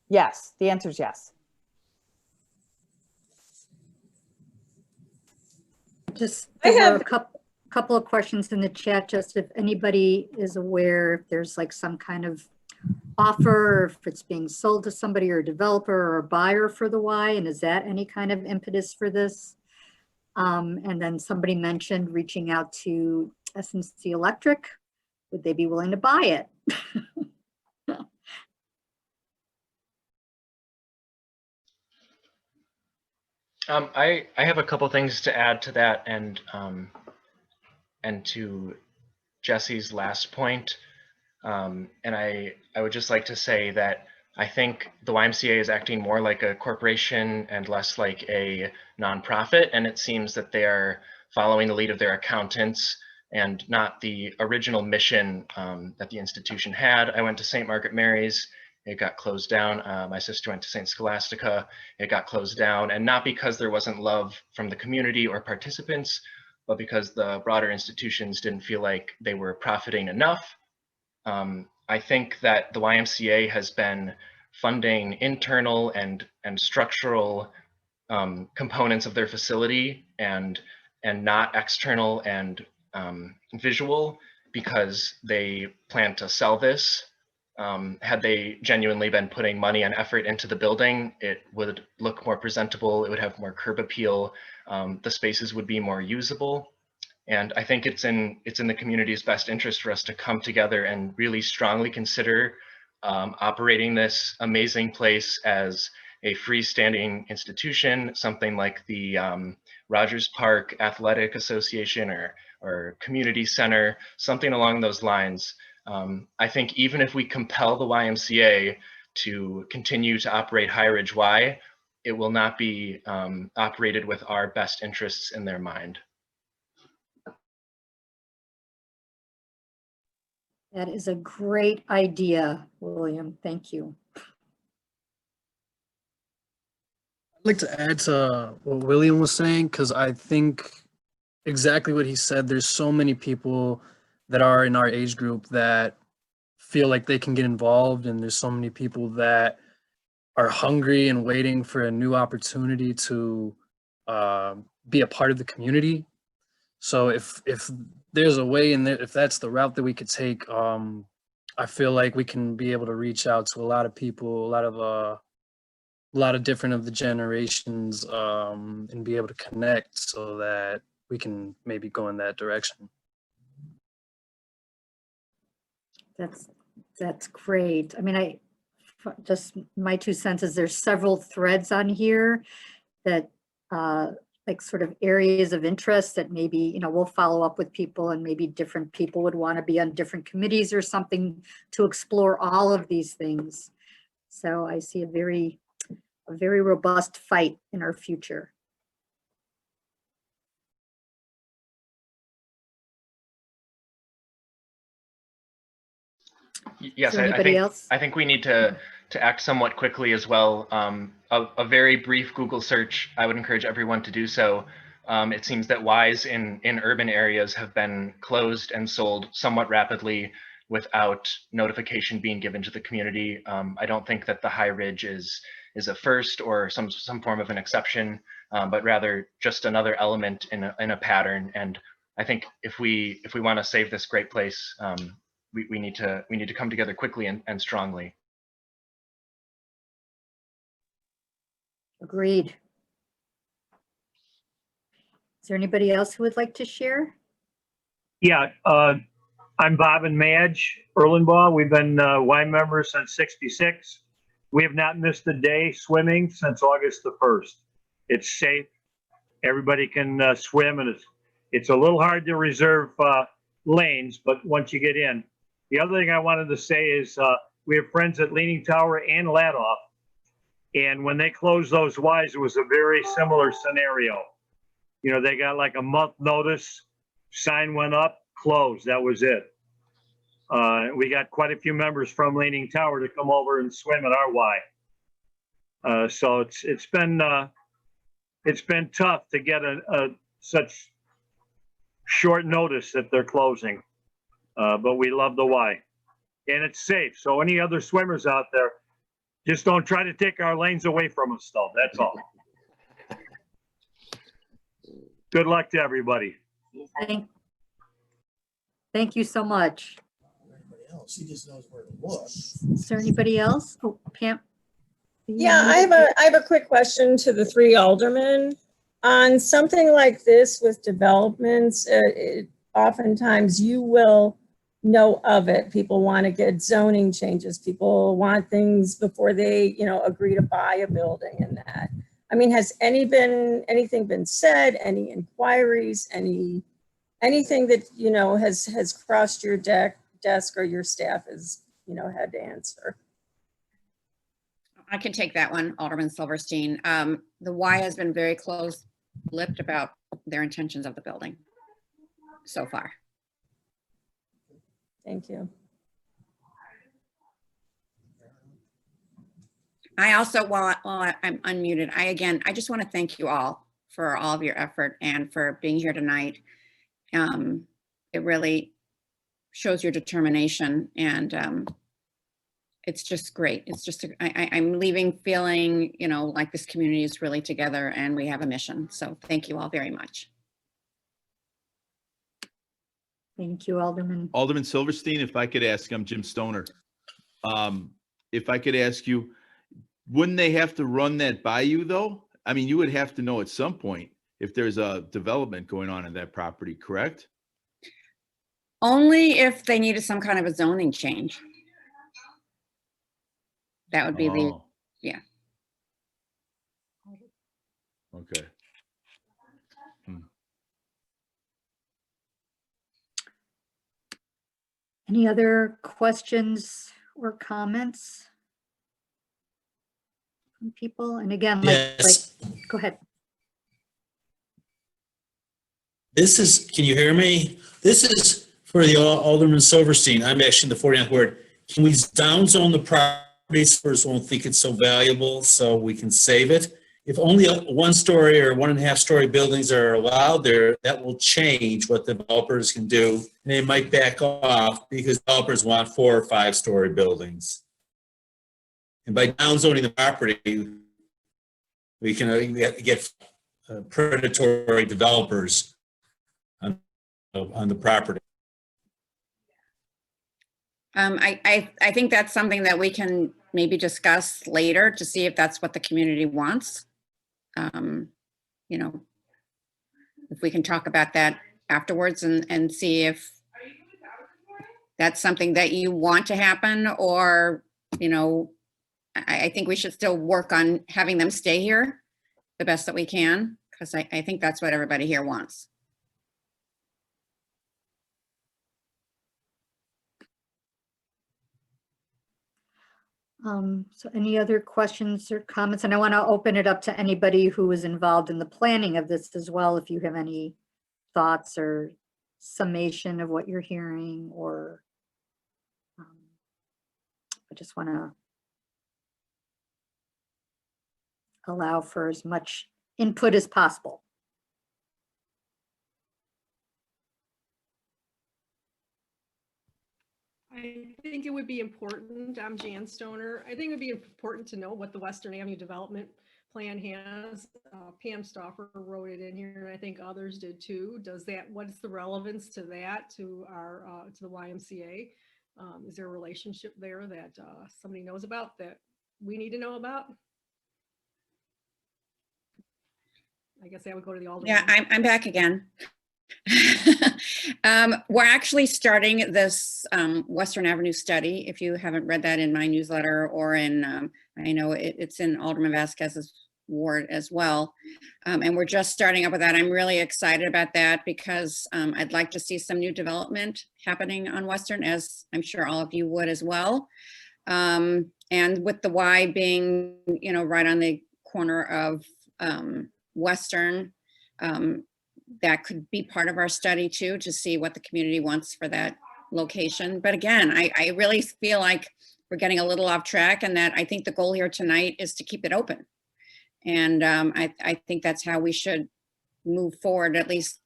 Yes, the answer is yes. Just, there were a couple of questions in the chat, just if anybody is aware if there's like some kind of offer, if it's being sold to somebody or a developer or a buyer for the Y, and is that any kind of impetus for this? And then somebody mentioned reaching out to SNC Electric. Would they be willing to buy it? I have a couple things to add to that, and to Jesse's last point. And I would just like to say that I think the YMCA is acting more like a corporation and less like a nonprofit, and it seems that they are following the lead of their accountants and not the original mission that the institution had. I went to St. Margaret Mary's. It got closed down. My sister went to St. Scholastica. It got closed down, and not because there wasn't love from the community or participants, but because the broader institutions didn't feel like they were profiting enough. I think that the YMCA has been funding internal and structural components of their facility and not external and visual, because they plan to sell this. Had they genuinely been putting money and effort into the building, it would look more presentable, it would have more curb appeal, the spaces would be more usable. And I think it's in the community's best interest for us to come together and really strongly consider operating this amazing place as a freestanding institution, something like the Rogers Park Athletic Association or Community Center, something along those lines. I think even if we compel the YMCA to continue to operate High Ridge Y, it will not be operated with our best interests in their mind. That is a great idea, William. Thank you. I'd like to add to what William was saying, because I think exactly what he said. There's so many people that are in our age group that feel like they can get involved, and there's so many people that are hungry and waiting for a new opportunity to be a part of the community. So if there's a way in there, if that's the route that we could take, I feel like we can be able to reach out to a lot of people, a lot of different of the generations, and be able to connect so that we can maybe go in that direction. That's great. I mean, just my 2 cents is there's several threads on here that like sort of areas of interest that maybe, you know, we'll follow up with people, and maybe different people would want to be on different committees or something to explore all of these things. So I see a very robust fight in our future. Yes, I think we need to act somewhat quickly as well. A very brief Google search, I would encourage everyone to do so. It seems that Ys in urban areas have been closed and sold somewhat rapidly without notification being given to the community. I don't think that the High Ridge is a first or some form of an exception, but rather just another element in a pattern. And I think if we want to save this great place, we need to come together quickly and strongly. Agreed. Is there anybody else who would like to share? Yeah, I'm Bob and Madge Erlenbaugh. We've been Y members since '66. We have not missed a day swimming since August the 1st. It's safe. Everybody can swim, and it's a little hard to reserve lanes, but once you get in. The other thing I wanted to say is we have friends at Leaning Tower and Ladoff, and when they closed those Ys, it was a very similar scenario. You know, they got like a month notice, sign went up, closed, that was it. We got quite a few members from Leaning Tower to come over and swim at our Y. So it's been tough to get such short notice that they're closing, but we love the Y, and it's safe. So any other swimmers out there, just don't try to take our lanes away from us, though. That's all. Good luck to everybody. Thank you so much. She just knows where to look. Is there anybody else? Oh, Pam? Yeah, I have a quick question to the three aldermen. On something like this with developments, oftentimes you will know of it. People want to get zoning changes. People want things before they, agree to buy a building and that. I mean, has anything been said? Any inquiries? Anything that has crossed your desk or your staff has had to answer? I can take that one, Alderman Silverstein. The Y has been very close-lipped about their intentions of the building so far. Thank you. I also, while I'm unmuted, I just want to thank you all for all of your effort and for being here tonight. It really shows your determination, and it's just great. It's just, I'm leaving feeling, like this community is really together and we have a mission. So thank you all very much. Thank you, Alderman. Alderman Silverstein, if I could ask, I'm Jim Stoner. If I could ask you, wouldn't they have to run that by you though? I mean, you would have to know at some point if there's a development going on in that property, correct? Only if they needed some kind of a zoning change. That would be yeah. Okay. Any other questions or comments from people? And again, Yes. Go ahead. This is, can you hear me? This is for the Alderman Silverstein. I'm actually in the 49th ward. Can we downzone the properties first? Won't think it's so valuable, so we can save it. If only a 1-story or 1.5-story buildings are allowed there, that will change what developers can do. And they might back off because developers want 4 or 5-story buildings. And by downzoning the property, we can get predatory developers on the property. I think that's something that we can maybe discuss later to see if that's what the community wants. If we can talk about that afterwards and see if that's something that you want to happen, or, I think we should still work on having them stay here the best that we can, because I think that's what everybody here wants. So any other questions or comments? And I want to open it up to anybody who was involved in the planning of this as well, if you have any thoughts or summation of what you're hearing, or I just want to allow for as much input as possible. I think it would be important, I'm Jan Stoner, I think it would be important to know what the Western Avenue Development Plan has. Pam Stauffer wrote it in here, and I think others did too. What is the relevance to that, to our, to the YMCA? Is there a relationship there that somebody knows about that we need to know about? I guess that would go to the Alderman. Yeah, I'm back again. We're actually starting this Western Avenue study. If you haven't read that in my newsletter or in, I know it's in Alderman Vasquez's ward as well. And we're just starting up with that. I'm really excited about that because I'd like to see some new development happening on Western, as I'm sure all of you would as well. And with the Y being, you know, right on the corner of Western, that could be part of our study too, to see what the community wants for that location. But again, I really feel like we're getting a little off track, and that I think the goal here tonight is to keep it open. And I think that's how we should move forward, at least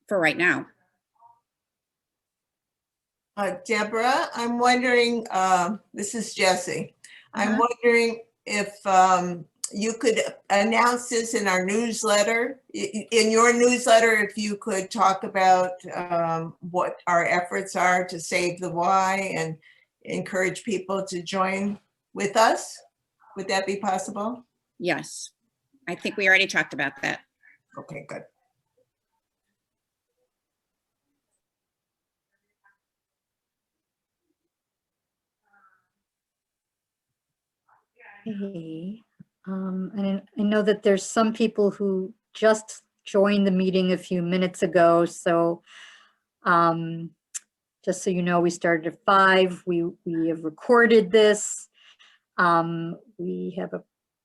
for right now. Deborah, I'm wondering, this is Jessie. I'm wondering if you could announce this in our newsletter, in your newsletter, if you could talk about what our efforts are to save the Y and encourage people to join with us. Would that be possible? Yes, I think we already talked about that. Okay, good. Okay. And I know that there's some people who just joined the meeting a few minutes ago. So just so you know, we started at 5. We have recorded this. We have a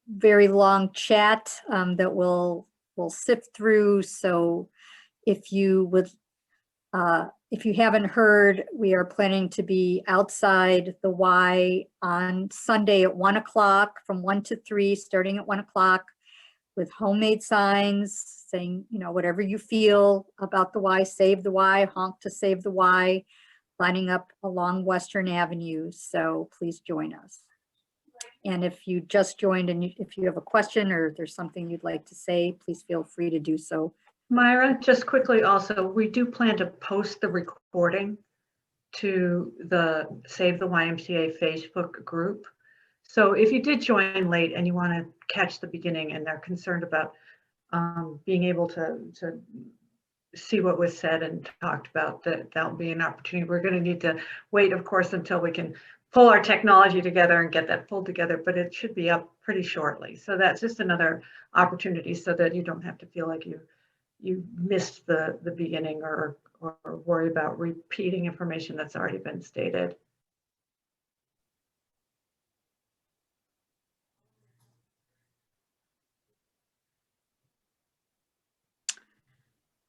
very long chat that we'll sift through. So if you would, if you haven't heard, we are planning to be outside the Y on Sunday at 1 o'clock, from 1 to 3, starting at 1 o'clock, with homemade signs saying, you know, whatever you feel about the Y, save the Y, honk to save the Y, lining up along Western Avenue. So please join us. And if you just joined and if you have a question or there's something you'd like to say, please feel free to do so. Myra, just quickly also, we do plan to post the recording to the Save the YMCA Facebook group. So if you did join late and you want to catch the beginning and they're concerned about being able to see what was said and talked about, that'll be an opportunity. We're going to need to wait, of course, until we can pull our technology together and get that pulled together, but it should be up pretty shortly. So that's just another opportunity so that you don't have to feel like you missed the beginning or worry about repeating information that's already been stated.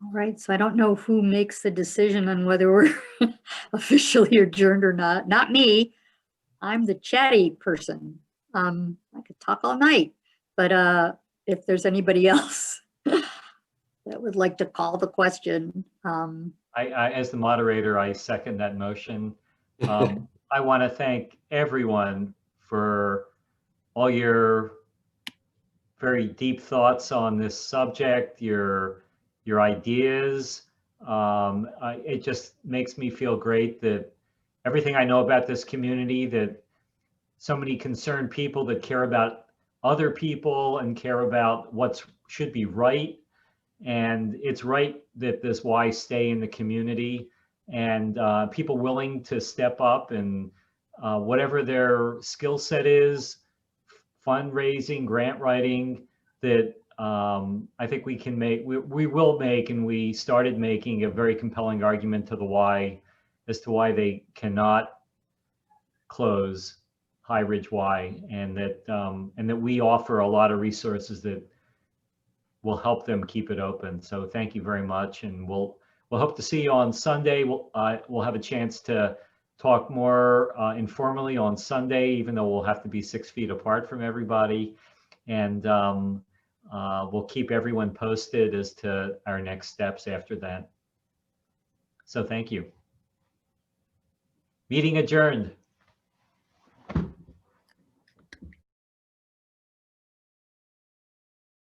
All right, so I don't know who makes the decision on whether we're officially adjourned or not. Not me. I'm the chatty person. I could talk all night, but if there's anybody else that would like to call the question. I, as the moderator, I second that motion. I want to thank everyone for all your very deep thoughts on this subject, your ideas. It just makes me feel great that everything I know about this community, that so many concerned people that care about other people and care about what should be right. And it's right that this Y stay in the community, and people willing to step up and whatever their skill set is, fundraising, grant writing, that I think we can make, we will make, and we started making a very compelling argument to the Y as to why they cannot close High Ridge Y, and that we offer a lot of resources that will help them keep it open. So thank you very much, and we'll hope to see you on Sunday. We'll have a chance to talk more informally on Sunday, even though we'll have to be 6 feet apart from everybody, and we'll keep everyone posted as to our next steps after that. So thank you. Meeting adjourned.